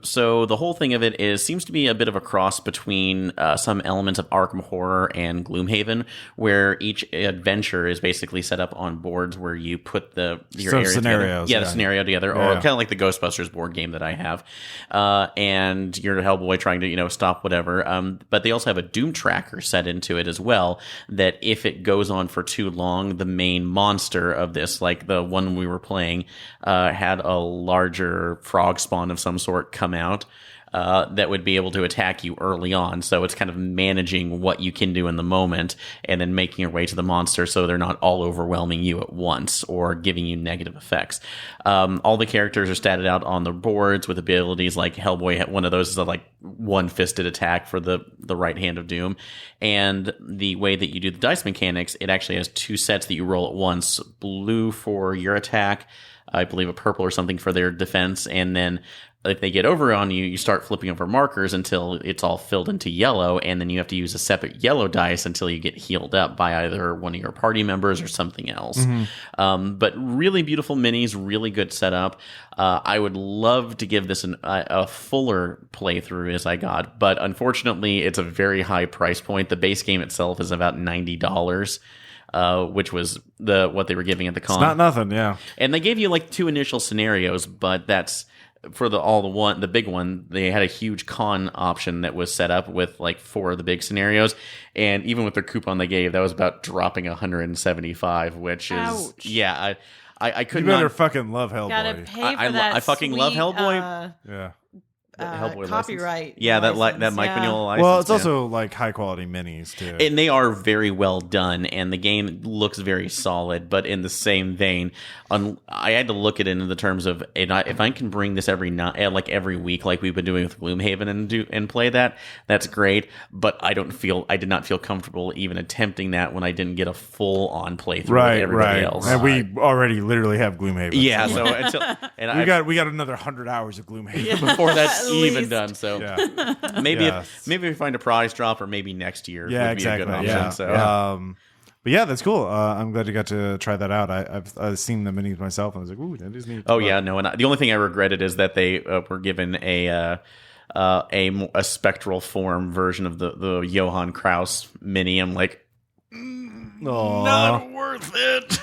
So the whole thing of it seems to be a bit of a cross between some elements of Arkham Horror and Gloomhaven, where each adventure is basically set up on boards where you put your area scenarios, together. The scenario together, or Yeah. kind of like the Ghostbusters board game that I have. And you're Hellboy trying to, stop whatever. But they also have a Doom tracker set into it as well, that if it goes on for too long, the main monster of this, like the one we were playing, had a larger frog spawn of some sort come out that would be able to attack you early on. So it's kind of managing what you can do in the moment and then making your way to the monster so they're not all overwhelming you at once or giving you negative effects. All the characters are statted out on the boards with abilities like Hellboy. One of those is a like one-fisted attack for the right hand of Doom. And the way that you do the dice mechanics, it actually has 2 sets that you roll at once. Blue for your attack, I believe a purple or something for their defense, and then if they get over on you, you start flipping over markers until it's all filled into yellow, and then you have to use a separate yellow dice until you get healed up by either one of your party members or something else. But really beautiful minis, really good setup. I would love to give this a fuller playthrough as I got, but unfortunately, it's a very high price point. The base game itself is about $90. Which was what they were giving at the con. It's not nothing, yeah. And they gave you like 2 initial scenarios, but that's for the big one, they had a huge con option that was set up with like 4 of the big scenarios, and even with the coupon they gave, that was about dropping 175, which is Ouch. I could You better not. fucking love Gotta Hellboy. pay for I that. I fucking love sweet, Hellboy. Yeah. Hellboy license. copyright. Yeah, that license, Mike yeah. Mignola license. Well, it's man. also like high quality minis too. And they are very well done, and the game looks very solid. But in the same vein, I had to look at it in the terms of, if I can bring this every week, like we've been doing with Gloomhaven, and play that, that's great. But I did not feel comfortable even attempting that when I didn't get a full on playthrough with everybody else. And we already literally have Gloomhaven. Yeah, so so until we got another 100 hours of Gloomhaven. before that's At even least. done. So Yeah. maybe Yes. maybe we find a prize drop, or maybe next year Yeah, would be a exactly. good option. Yeah. So. But yeah, that's cool. I'm glad you got to try that out. I've seen the minis myself, and I was like, "Ooh, that is neat." Oh yeah, no. And the only thing I regretted is that they were given a spectral form version of the Johann Kraus mini. I'm like, not worth it.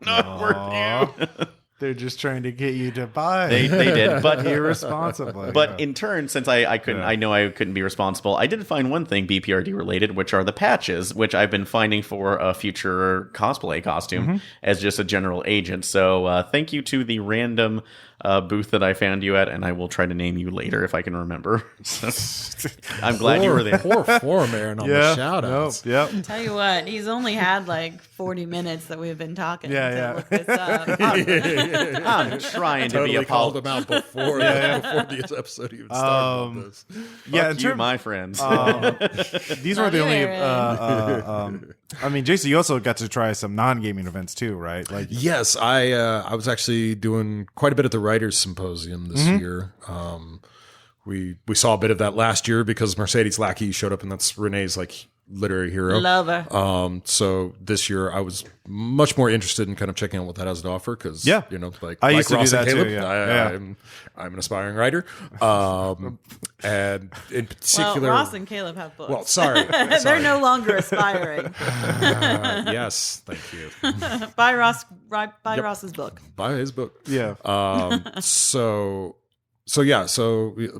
Not worth you. They're just trying to get you to buy. They did, but irresponsibly. But in turn, since I couldn't, I know I couldn't be responsible. I did find one thing BPRD related, which are the patches, which I've been finding for a future cosplay costume as just a general agent. So thank you to the random booth that I found you at, and I will try to name you later if I can remember. I'm glad you were there. Poor Forum Aaron on the shout outs. Yep. Tell you what, he's only had like 40 minutes that we've been talking Yeah, to look this up. I'm trying to be Totally a called him out before the episode even started with this. Yeah, Fuck you, my friends. These were the you, only. Aaron. I mean, Jason, you also got to try some non-gaming events too, right? Like, Yes, I was actually doing quite a bit at the Writers Symposium this year. We saw a bit of that last year because Mercedes Lackey showed up, and that's Renee's like literary hero. Love her. So this year I was much more interested in kind of checking out what that has to offer because Yeah. like I used to do Ross and that too, Caleb, yeah. I'm an aspiring writer, and in Well, particular, Ross and Caleb have books. well, sorry, They're no longer aspiring. yes, thank you. Buy Ross's book. Buy his book. yeah. So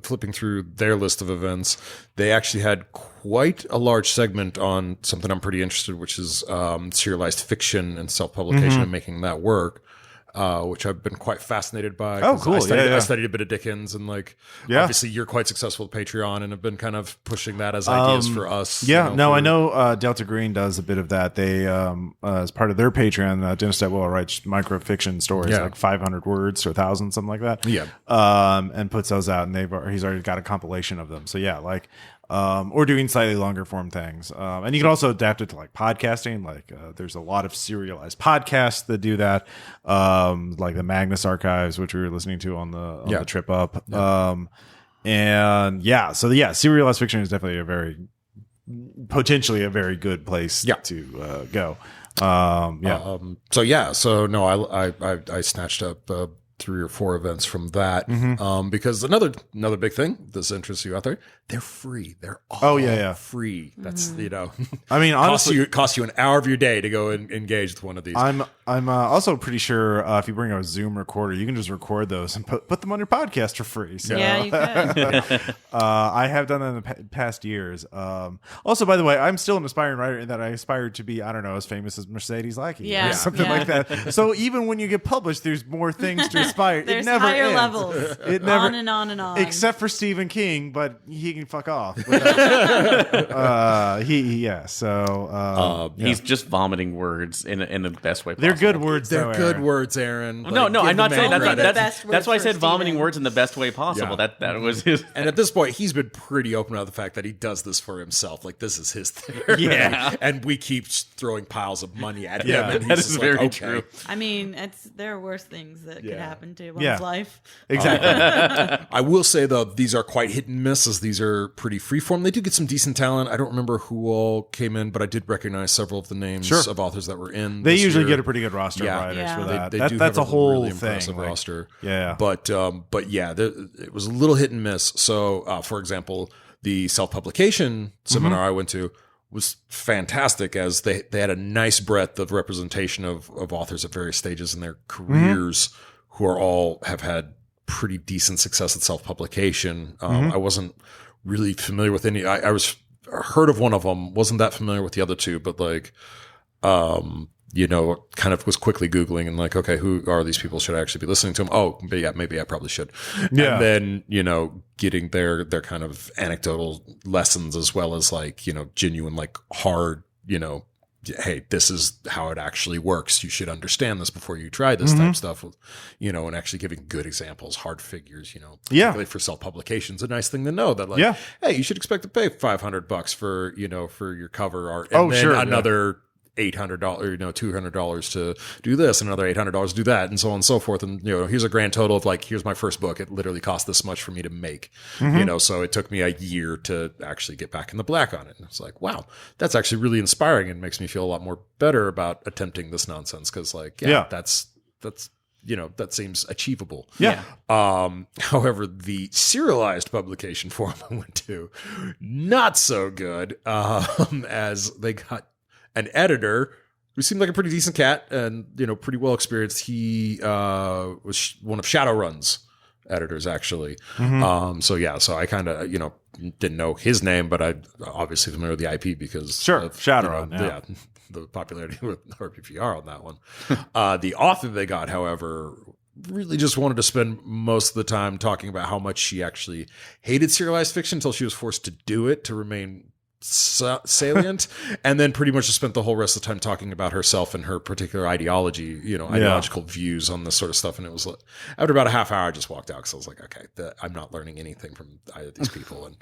flipping through their list of events, they actually had quite a large segment on something I'm pretty interested in, which is serialized fiction and self-publication and making that work, which I've been quite fascinated by. Oh, 'cause cool. I studied a bit of Dickens, and Yeah. obviously you're quite successful with Patreon and have been kind of pushing that as ideas for us. Yeah, you no, for- I know Delta Green does a bit of that. They, as part of their Patreon, Dennis Stepwell writes microfiction stories, Yeah. like 500 words to 1,000, something like that. Yeah. And puts those out, and he's already got a compilation of them. So yeah, like, or doing slightly longer form things. And you can also adapt it to like podcasting. Like, there's a lot of serialized podcasts that do that, like the Magnus Archives, which we were listening to on the trip up. And yeah, so yeah, serialized fiction is definitely potentially a very good place to go. So no, I snatched up 3 or 4 events from that because another big thing this interests you out there, they're free. They're all free. That's I mean, honestly, cost you an hour of your day to go and engage with one of these. I'm also pretty sure if you bring a Zoom recorder, you can just record those and put them on your podcast for free. So, Yeah, you can. I have done that in the past years. Also, by the way, I'm still an aspiring writer in that I aspire to be, I don't know, as famous as Mercedes Lackey, Yeah, or something yeah. like that. So even when you get published, there's more things to aspire. There's it never higher ends. levels. It never, on and on and on. except for Stephen King, but he can fuck off. He's just vomiting words in the best way possible. They're good words. They're though, good Aaron. words, Aaron. No, Like, give I'm not the saying man that's credit. that's why I words said for vomiting Steven. words in the best way possible. Yeah. That was his. And at this point, he's been pretty open about the fact that he does this for himself. Like, this is his thing. Yeah. And we keep throwing piles of money at him. Yeah, and he's that just is like, very okay. true. I mean, there are worse things that could happen to one's Yeah. life. Exactly. I will say, though, these are quite hit and miss, as these are pretty freeform. They do get some decent talent. I don't remember who all came in, but I did recognize several of the names of authors that were in. They this usually year. get a pretty good roster Yeah. of writers Yeah. for They- that. They do That's have a whole really thing. impressive like- roster. Yeah. But yeah, it was a little hit and miss. So, for example, the self-publication seminar I went to was fantastic, as they had a nice breadth of representation of authors at various stages in their careers who are all have had pretty decent success at self-publication. I wasn't really familiar with any. I was heard of one of them, wasn't that familiar with the other two, but like, kind of was quickly Googling and like, okay, who are these people? Should I actually be listening to them? Oh, but yeah, maybe I probably should. Yeah. And then, getting their kind of anecdotal lessons as well as like, genuine, like hard, hey, this is how it actually works. You should understand this before you try this type stuff, and actually giving good examples, hard figures, particularly for self-publications, a nice thing to know that like, hey, you should expect to pay $500 for your cover art. And then another $800, $200 to do this, and another $800 to do that, and so on and so forth. And here's a grand total of like, here's my first book. It literally cost this much for me to make. So it took me a year to actually get back in the black on it. And it's like, wow, that's actually really inspiring and makes me feel a lot more better about attempting this nonsense because like, that's that seems achievable. Yeah. However, the serialized publication form I went to, not so good, as they got an editor who seemed like a pretty decent cat and, pretty well experienced. He was one of Shadowrun's editors, actually. So I kind of, didn't know his name, but I obviously familiar with the IP because of, Shadowrun, the popularity with RPPR on that one. The author they got, however, really just wanted to spend most of the time talking about how much she actually hated serialized fiction until she was forced to do it to remain salient, and then pretty much just spent the whole rest of the time talking about herself and her particular ideology, ideological views on this sort of stuff. And it was like, after about a half hour, I just walked out because I was like, okay, I'm not learning anything from either of these people. And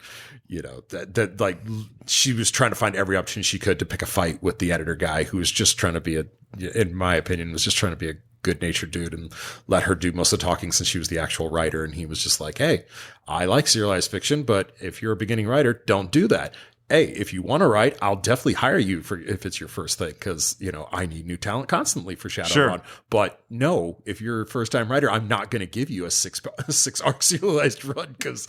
that like she was trying to find every opportunity she could to pick a fight with the editor guy who was just trying to be in my opinion, was just trying to be a good-natured dude and let her do most of the talking since she was the actual writer. And he was just like, hey, I like serialized fiction, but if you're a beginning writer, don't do that. Hey, if you want to write, I'll definitely hire you if it's your first thing because, I need new talent constantly for Shadowrun. But no, if you're a first-time writer, I'm not going to give you a six arc serialized run because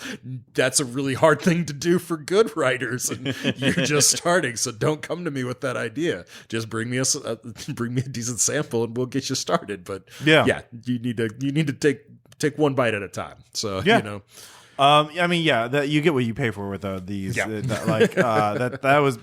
that's a really hard thing to do for good writers, and you're just starting. So don't come to me with that idea. Just bring me a decent sample, and we'll get you started. But you need to take one bite at a time. So that you get what you pay for with these. That was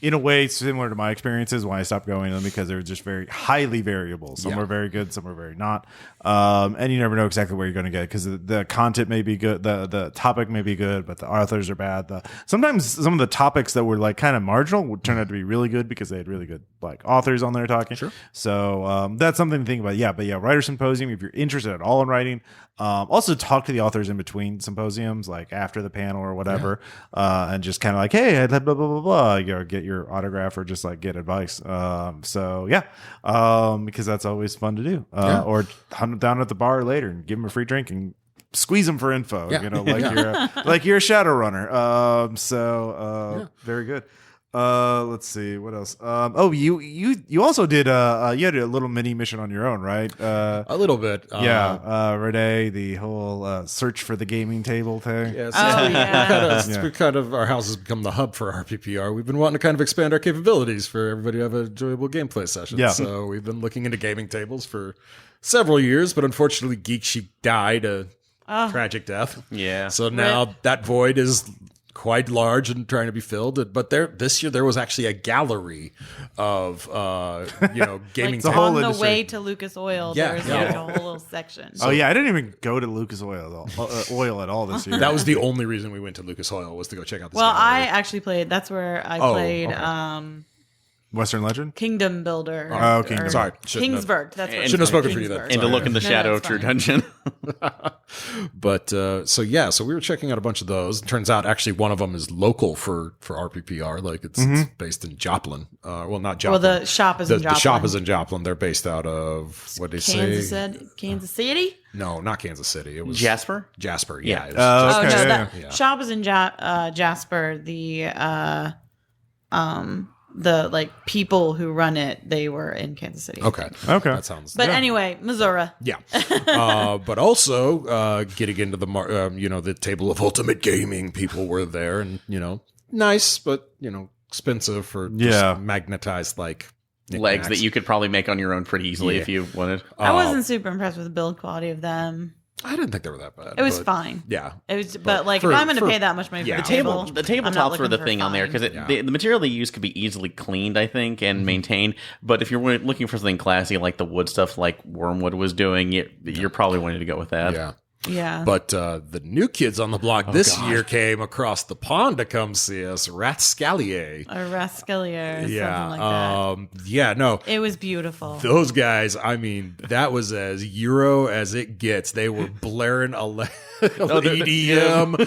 in a way similar to my experiences when I stopped going to them because they're just very highly variable. Some are very good, some are very not. And you never know exactly where you're going to get because the content may be good, the topic may be good, but the authors are bad. Sometimes some of the topics that were like kind of marginal would turn out to be really good because they had really good like authors on there talking. Sure. So that's something to think about. Writer Symposium, if you're interested at all in writing, also talk to the authors in between symposiums, like after the panel or whatever, and just kind of like, hey, blah, blah, blah, blah, get your autograph or just like get advice. Because that's always fun to do. Or hunt them down at the bar later and give them a free drink and squeeze them for info, you're a Shadowrunner. Very good. Let's see what else. You also did you had a little mini mission on your own, right? A little bit. Renee, the whole search for the gaming table thing. Yes. Oh yeah. It's kind of our house has become the hub for RPPR. We've been wanting to kind of expand our capabilities for everybody to have enjoyable gameplay sessions. Yeah. So we've been looking into gaming tables for several years, but unfortunately Geek Sheep died a tragic death. Yeah. So now that void is quite large and trying to be filled. But this year there was actually a gallery of gaming like on the industry. way to Lucas Oil. There's like a whole little section. I didn't even go to Lucas Oil at all this year. That was the only reason we went to Lucas Oil was to go check out this gallery. I actually played. That's where I played. Western Legend? Kingdom Builder. Oh, Kingdom. Sorry. Kingsburg. That's what shouldn't have spoken for you then. And to look in the shadow of that's True fine. Dungeon. But so we were checking out a bunch of those. It turns out actually one of them is local for RPPR. Like it's based in Joplin. Not Joplin. Well, the shop is in Joplin. The shop is in Joplin. They're based out of, what did they say? Kansas City? No, not Kansas City. It was Jasper? Jasper, Yeah. It was Okay. Shop is in Jasper. The like people who run it, they were in Kansas City. Okay. That sounds. But anyway, Missouri. Yeah. But also getting into the table of ultimate gaming, people were there, and nice, but expensive for just magnetized like legs that you could probably make on your own pretty easily if you wanted. I wasn't super impressed with the build quality of them. I didn't think they were that bad. It was but fine. Yeah. It was, but like, for- if I'm going to for- pay that much money yeah. for the table, The I'm not tabletops were the looking thing for on there because Yeah. the material they use could be easily cleaned, I think, and maintained. But if you're looking for something classy like the wood stuff, like Wormwood was doing, you're probably wanting to go with that. Yeah. Yeah. But the new kids on the block this year came across the pond to come see us, Ratscallier. or Rascallier, Yeah. something like that. Yeah, no. It was beautiful. Those guys, I mean, that was as Euro as it gets. They were blaring EDM.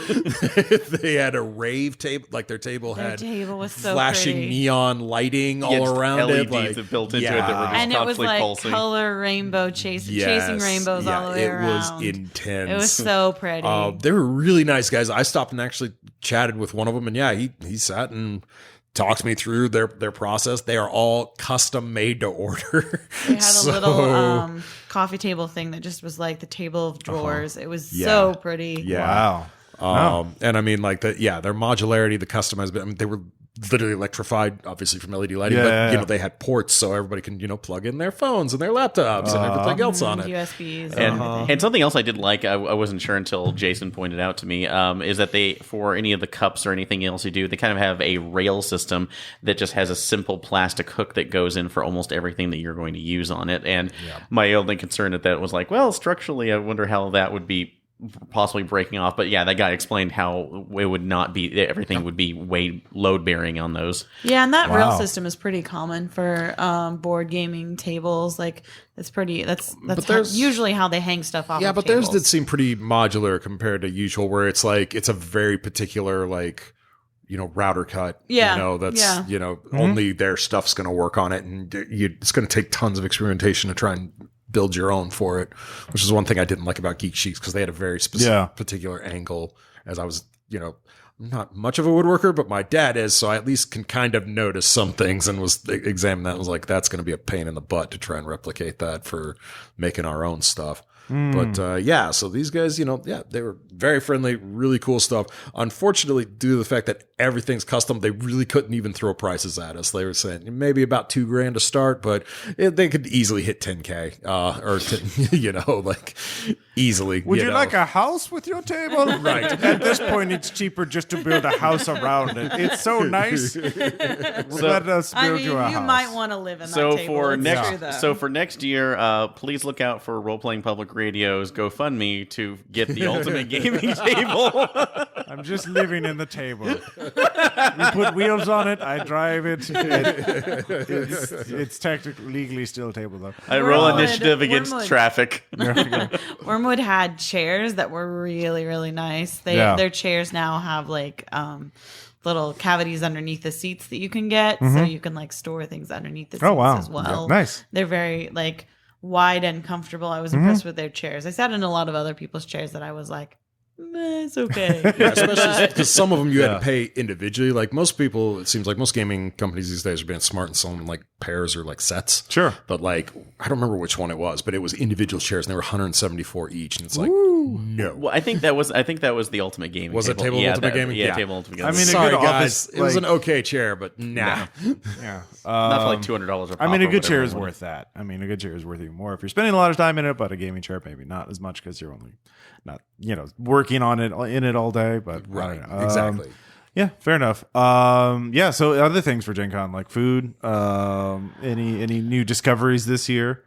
They had a rave table, like their table Their had table was so flashing pretty. neon lighting Yeah, all just around LEDs it. Like, that built into it that were just And it was constantly like pulsing. color rainbow chasing yes, rainbows all the way it around. was intense. It was so pretty. They were really nice guys. I stopped and actually chatted with one of them, and yeah, he sat and talked me through their process. They are all custom made to order. They had a little coffee table thing that just was like the table of drawers. It was so pretty. Yeah. Wow. And I mean, like their modularity, the customized. I mean, they were literally electrified, obviously from LED lighting. But you know, they had ports so everybody can plug in their phones and their laptops and everything else on it. USBs. And something else I did like, I wasn't sure until Jason pointed out to me, is that they, for any of the cups or anything else you do, they kind of have a rail system that just has a simple plastic hook that goes in for almost everything that you're going to use on it. And my only concern at that was like, well, structurally, I wonder how that would be possibly breaking off. But yeah, that guy explained how it would not be, everything would be weight load bearing on those. Yeah, and that rail Wow. system is pretty common for board gaming tables. Like it's pretty. That's there's- usually how they hang stuff off. Yeah, of but tables. theirs did seem pretty modular compared to usual, where it's like it's a very particular like router cut. Yeah. That's Yeah. only their stuff's going to work on it, and it's going to take tons of experimentation to try and build your own for it, which is one thing I didn't like about Geek Sheets because they had a very specific particular angle. As I was, I'm not much of a woodworker, but my dad is, so I at least can kind of notice some things and was examining that and was like, that's going to be a pain in the butt to try and replicate that for making our own stuff. But so these guys, they were very friendly, really cool stuff. Unfortunately, due to the fact that everything's custom, they really couldn't even throw prices at us. They were saying maybe about $2,000 to start, but they could easily hit $10K, or like easily. Would you like a house with your table? Right. At this point, it's cheaper just to build a house around it. It's so nice. Let us I build mean, you a you house. might want to live in that So table. for It's next, true, though. so for next year, please look out for Role Playing Public Radio's GoFundMe to get the ultimate gaming table. I'm just living in the table. We put wheels on it. I drive it. It's technically legally still a table though. I roll Wormwood- initiative against Wormwood. traffic. Wormwood had chairs that were really, really nice. Their chairs now have like little cavities underneath the seats that you can get, so you can like store things underneath the seats wow. as well. Yeah, nice. They're very like wide and comfortable. I was impressed with their chairs. I sat in a lot of other people's chairs that I was like, it's okay. Especially because some of them you had to pay individually. Like most people, it seems like most gaming companies these days are being smart and selling like pairs or like sets. Sure. But like, I don't remember which one it was, but it was individual chairs and they were $174 each. And it's like, no. Well, I think that was the ultimate gaming. Was it table? Table Ultimate Gaming? Yeah, Yeah. Table Ultimate I Gaming. mean, a Sorry, good guys. office, It was like- an okay chair, but nah. Yeah. not for like $200 a pop. I mean, a or good chair whatever is it was. worth that. I mean, a good chair is worth even more if you're spending a lot of time in it, but a gaming chair maybe not as much because you're only not, working on it in it all day. But Right. I don't know. Exactly. Yeah, fair enough. So other things for Gen Con, like food, any new discoveries this year?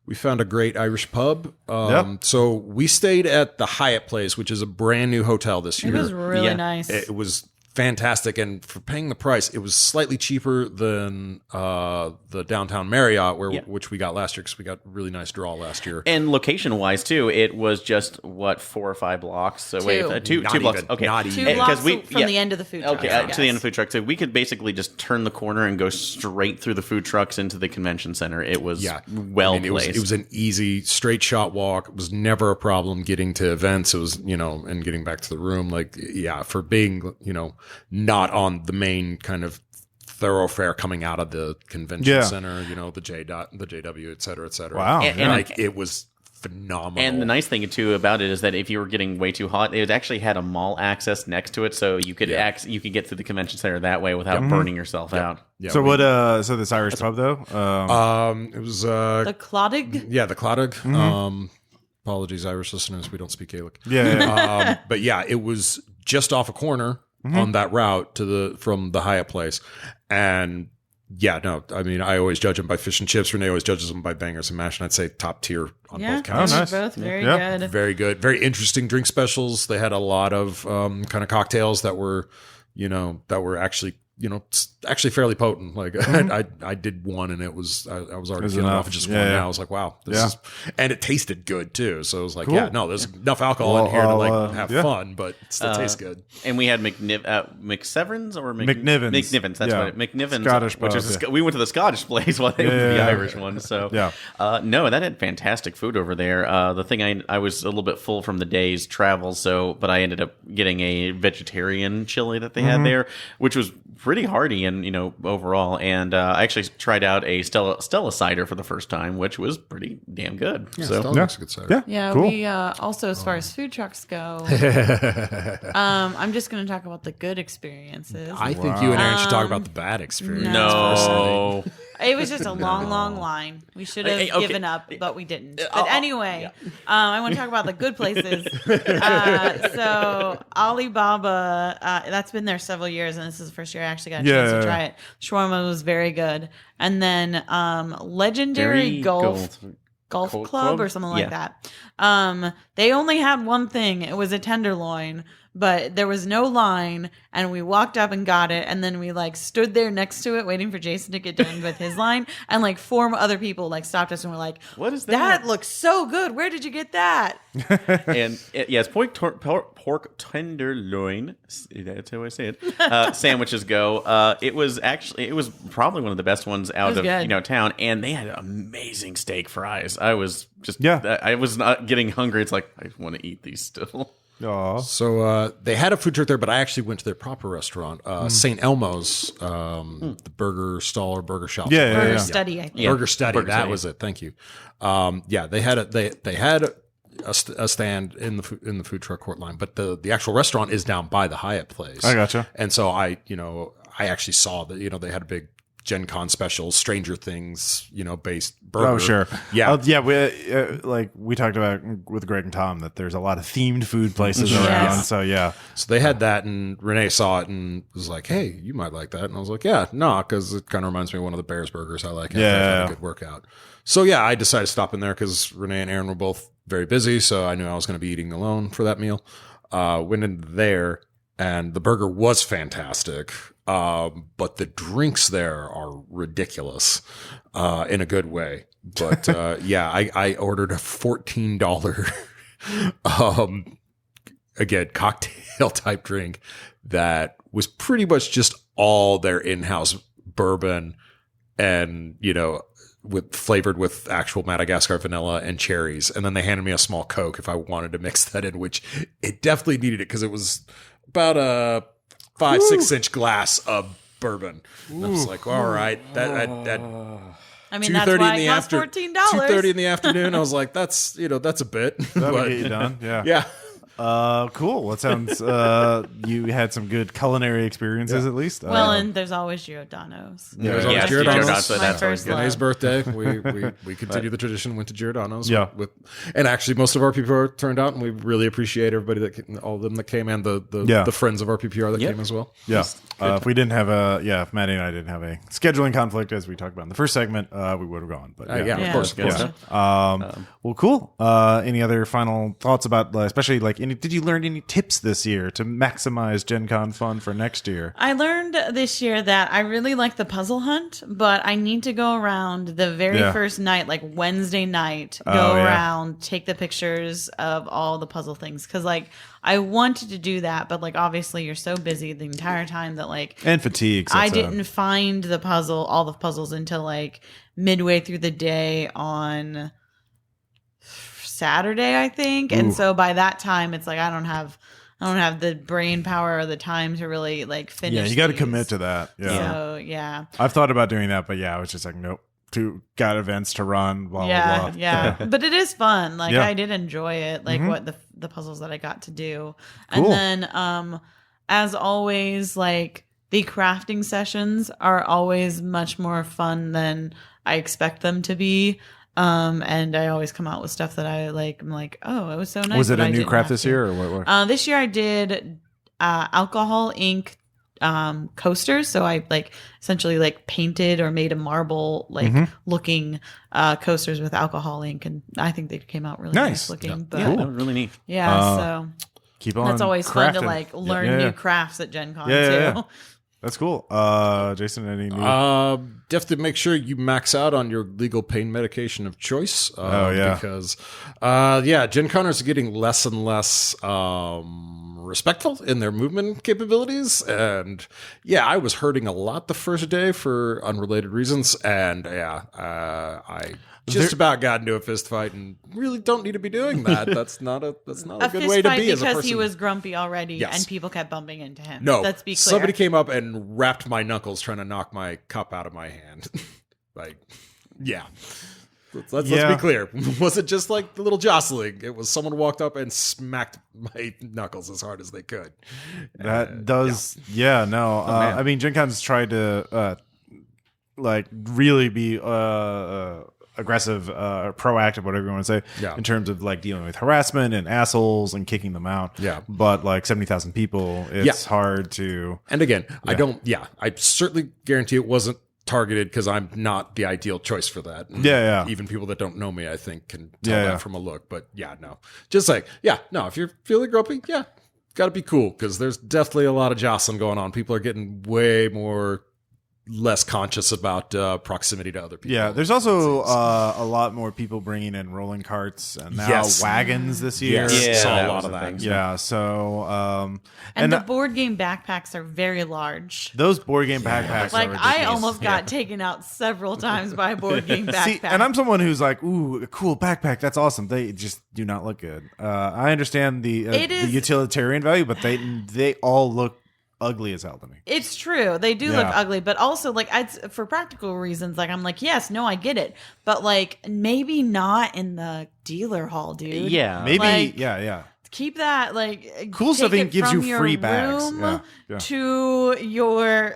We found a great Irish pub. Yep. So we stayed at the Hyatt Place, which is a brand new hotel this It year. was really Yeah. nice. It was fantastic, and for paying the price, it was slightly cheaper than the downtown Marriott, which we got last year because we got a really nice draw last year. And location wise too, it was just 4 or 5 blocks. So two Not blocks. even. Okay, Not 2 even. blocks because from the end of the food truck. Okay, to the end of the food truck. So we could basically just turn the corner and go straight through the food trucks into the convention center. It was well placed. It was an easy straight shot walk. It was never a problem getting to events. It was, and getting back to the room. Like, for being, not on the main kind of thoroughfare coming out of the convention center, the JW, et cetera, et cetera. Wow. And it was phenomenal. And the nice thing too about it is that if you were getting way too hot, it actually had a mall access next to it, so you could you could get through the convention center that way without burning yourself out. Yeah, So this Irish pub though? it was The Cloddig? the Cloddig. Apologies, Irish listeners. We don't speak Gaelic. Yeah. But yeah, it was just off a corner on that route from the Hyatt place. And yeah, no, I mean, I always judge them by fish and chips. Renee always judges them by bangers and mash. And I'd say top tier on both counts. Oh, nice. Both very Yeah. good. Very good. Very interesting drink specials. They had a lot of kind of cocktails that were, actually, actually fairly potent. Like I did one and it was, I was already feeling off of just one. Now I was like, wow, this is, and it tasted good too. So I was like, Cool. yeah, no, there's enough alcohol in here to have fun, but it still tastes good. And we had McSeverns or McNiven's. McNiven's, that's what McNiven's. Scottish which pub, is we went to the Scottish place while they went to the Irish one. So no, that had fantastic food over there. The thing I was a little bit full from the day's travel, but I ended up getting a vegetarian chili that they had there, which was pretty hearty and overall. And I actually tried out a Stella cider for the first time, which was pretty damn good. Yeah, So Stella makes a good cider. Yeah. Yeah, Cool. we also, as far as food trucks go, I'm just going to talk about the good experiences. I think you and Aaron should talk about the bad experience. no. It was just a long line. We should have Okay. given up, but we didn't. But anyway, I want to talk about the good places. So Alibaba, that's been there several years, and this is the first year I actually got a chance to try it. Shawarma was very good. And then Legendary Golf Club or something like that. They only had one thing. It was a tenderloin, but there was no line, and we walked up and got it, and then we stood there next to it waiting for Jason to get done with his line, and 4 other people stopped us and were like, What is that? That looks so good. Where did you get that? And yes, pork tenderloin. That's how I say it. Sandwiches go. It was probably one of the best ones out of good. town, and they had amazing steak fries. I was I was not getting hungry. It's like I want to eat these still. Aw. So they had a food truck there, but I actually went to their proper restaurant, St. Elmo's, the burger stall or burger shop. Burger Study, I think. Yeah. Burger Study. Burger That Study. was it. Thank you. They had they had a stand in the food truck court line, but the actual restaurant is down by the Hyatt place. I gotcha. And so I actually saw that they had a big Gen Con special, Stranger Things, based burger. Oh, sure. Yeah. We talked about with Greg and Tom that there's a lot of themed food places around. So, yeah. So they had that, and Renee saw it and was like, hey, you might like that. And I was like, yeah, no, because it kind of reminds me of one of the Bears burgers I like. After I've had a good workout. So, yeah, I decided to stop in there because Renee and Aaron were both very busy. So I knew I was going to be eating alone for that meal. Went in there, and the burger was fantastic. But the drinks there are ridiculous in a good way. But I ordered a $14 again cocktail type drink that was pretty much just all their in-house bourbon and flavored with actual Madagascar vanilla and cherries. And then they handed me a small Coke if I wanted to mix that in, which it definitely needed it because it was about a 5-6 inch glass of bourbon. And I was like, all right, that I mean, that's why it costs $14. 2:30 in the afternoon. I was like, that's a bit. That'll get you done. Yeah. Yeah. Cool. Well, it sounds you had some good culinary experiences at least. Well, and there's always Giordano's. Yeah, there's Yeah, always Giordano's. Giordano's, My first love. Renee's birthday, we continue the tradition. Went to Giordano's. Yeah. And actually, most of our RPPR turned out, and we really appreciate everybody all of them that came, and the friends of RPPR that came as well. yeah. If we didn't have if Maddie and I didn't have a scheduling conflict, as we talked about in the first segment, we would have gone. But Of course. well, cool. Any other final thoughts about, especially did you learn any tips this year to maximize Gen Con fun for next year? I learned this year that I really like the puzzle hunt, but I need to go around the very first night, like Wednesday night, around, take the pictures of all the puzzle things. Because, I wanted to do that, but, obviously you're so busy the entire time that, and fatigue. I didn't find all the puzzles until, midway through the day on Saturday, I think. And so by that time, it's I don't have the brain power or the time to really finish. Yeah, you got to commit to that. Yeah. So yeah, I've thought about doing that, but I was just nope. Got events to run. Blah blah blah. Yeah. But it is fun. I did enjoy it. What the puzzles that I got to do, and then as always, the crafting sessions are always much more fun than I expect them to be. And I always come out with stuff that I like. I'm like, oh, it was so nice. Was it but a I new didn't craft have this to. year or what? This year I did alcohol ink coasters. So I like essentially like painted or made a marble like looking coasters with alcohol ink, and I think they came out really nice looking. Yeah. But Yeah, that was really neat. so Keep on. that's always fun to crafting. like learn new crafts at Gen Con too. Yeah. That's cool. Jason, any new? Definitely make sure you max out on your legal pain medication of choice. Because, Gen Conners are getting less and less respectful in their movement capabilities. And I was hurting a lot the first day for unrelated reasons. And I just about got into a fist fight and really don't need to be doing that. That's not a good way to be as a person. Because he was grumpy already, Yes. and people kept bumping into him. No, let's be clear. somebody came up and wrapped my knuckles trying to knock my cup out of my hand. Let's be clear. Was it just like the little jostling? It was someone walked up and smacked my knuckles as hard as they could. That does, I mean, Gen Con's tried to like really be aggressive, proactive, whatever you want to say, in terms of like dealing with harassment and assholes and kicking them out. Yeah. But like 70,000 people, it's hard to. And again, I certainly guarantee it wasn't targeted because I'm not the ideal choice for that. And even people that don't know me, I think, can tell that from a look. But just like, if you're feeling grumpy, got to be cool, because there's definitely a lot of jostling going on. People are getting way more less conscious about proximity to other people. Yeah, there's also a lot more people bringing in rolling carts and now wagons this year. Yes. Saw a that lot was of a that. thing. Yeah, so and the board game backpacks are very large. those board game backpacks Like are I ridiculous. almost got taken out several times by a board game backpack. See, and I'm someone who's like, ooh, a cool backpack, that's awesome. They just do not look good. I understand the utilitarian value, but they all look ugly as hell to me. It's true. They do look ugly, but also like for practical reasons, like I'm like, yes, no, I get it. But like maybe not in the dealer hall, dude. Yeah. Maybe, like, keep that like cool stuff take it gives from you your free bags. room Yeah. to your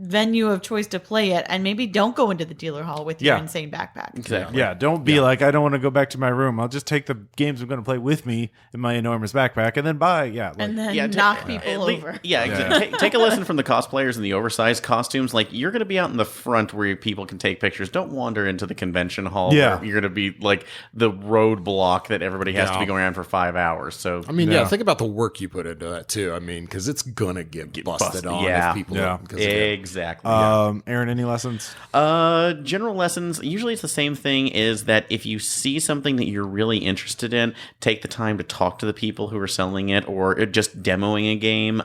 venue of choice to play it, and maybe don't go into the dealer hall with your insane backpack. Exactly. Yeah, don't be like, I don't want to go back to my room. I'll just take the games I'm going to play with me in my enormous backpack and then buy. And then knock people over. Exactly. Take a lesson from the cosplayers and the oversized costumes. Like, you're going to be out in the front where people can take pictures. Don't wander into the convention hall where you're going to be like the roadblock that everybody has to be going around for 5 hours. So I mean, think about the work you put into that too. I mean, because it's gonna get busted on if people. Exactly. Aaron, any lessons? General lessons. Usually it's the same thing, is that if you see something that you're really interested in, take the time to talk to the people who are selling it or just demoing a game.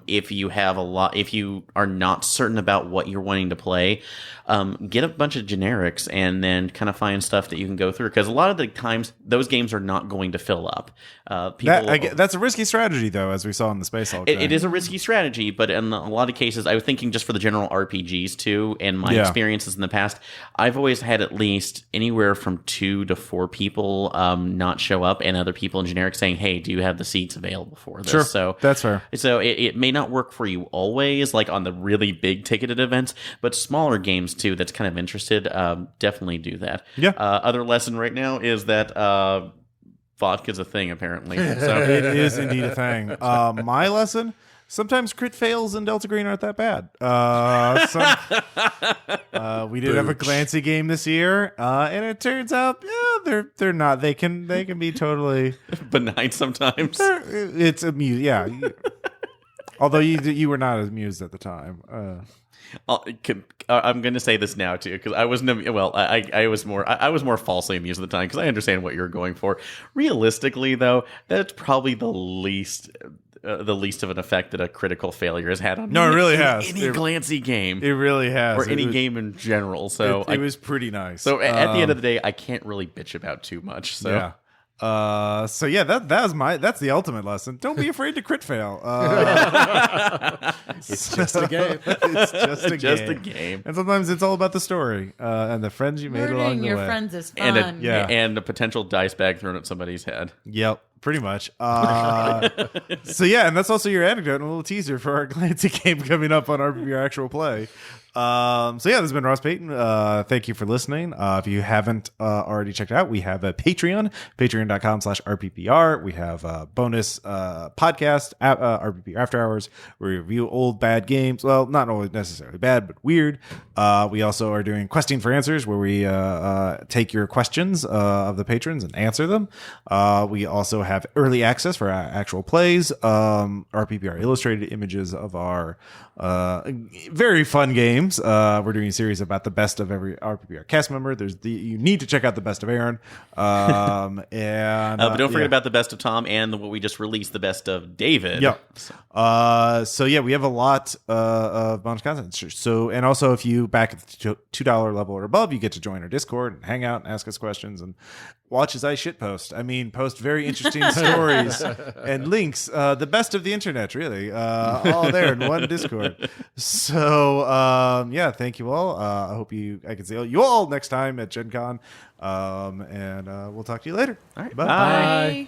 If you are not certain about what you're wanting to play, get a bunch of generics and then kind of find stuff that you can go through. Because a lot of the times those games are not going to fill up. That's a risky strategy, though, as we saw in the Space Hulk. It is a risky strategy, but in a lot of cases, I was thinking just for the general RPGs too, and my experiences in the past, I've always had at least anywhere from 2 to 4 people not show up, and other people in generic saying, "Hey, do you have the seats available for this?" Sure, so that's fair. So it may not work for you always, like on the really big ticketed events, but smaller games too that's kind of interested, definitely do that. Yeah. Other lesson right now is that vodka's a thing, apparently. So It is indeed a thing. My lesson: sometimes crit fails in Delta Green aren't that bad. We did have a Clancy game this year, and it turns out, they're not. They can be totally benign sometimes. It's amused, yeah. Although you were not amused at the time. I'm going to say this now too, because I wasn't. Well, I was more falsely amused at the time because I understand what you're going for. Realistically, though, that's probably the least of an effect that a critical failure has had on No, it really has. Any Clancy game. It really has, or any game in general. So it was pretty nice. So at the end of the day, I can't really bitch about too much. So. Yeah. That's the ultimate lesson. Don't be afraid to crit fail. It's just a game. It's just a game. game. And sometimes it's all about the story and the friends you made along Murdering the your way. friends is fun. And a potential dice bag thrown at somebody's head. Yep. Pretty much. So yeah, and that's also your anecdote and a little teaser for our Glancy game coming up on RPPR Actual Play. So yeah, this has been Ross Payton. Thank you for listening. If you haven't already checked it out, we have a Patreon, patreon.com/RPPR. We have a bonus podcast, RPPR After Hours, where we review old bad games. Well, not always necessarily bad, but weird. We also are doing Questing for Answers, where we take your questions of the patrons and answer them. We also have early access for our actual plays, RPPR illustrated images of our very fun games. We're doing a series about the best of every RPPR cast member. You need to check out the best of Aaron, and but don't forget about the best of Tom and what we just released, the best of David. Yeah. So yeah, we have a lot of bonus content. So, and also if you back at the $2 level or above, you get to join our Discord and hang out and ask us questions and watch as I shitpost. I mean, post very interesting stories and links. The best of the internet, really. All there in one Discord. So, yeah, thank you all. I hope I can see you all next time at Gen Con. And we'll talk to you later. All right. Bye. Bye. Bye.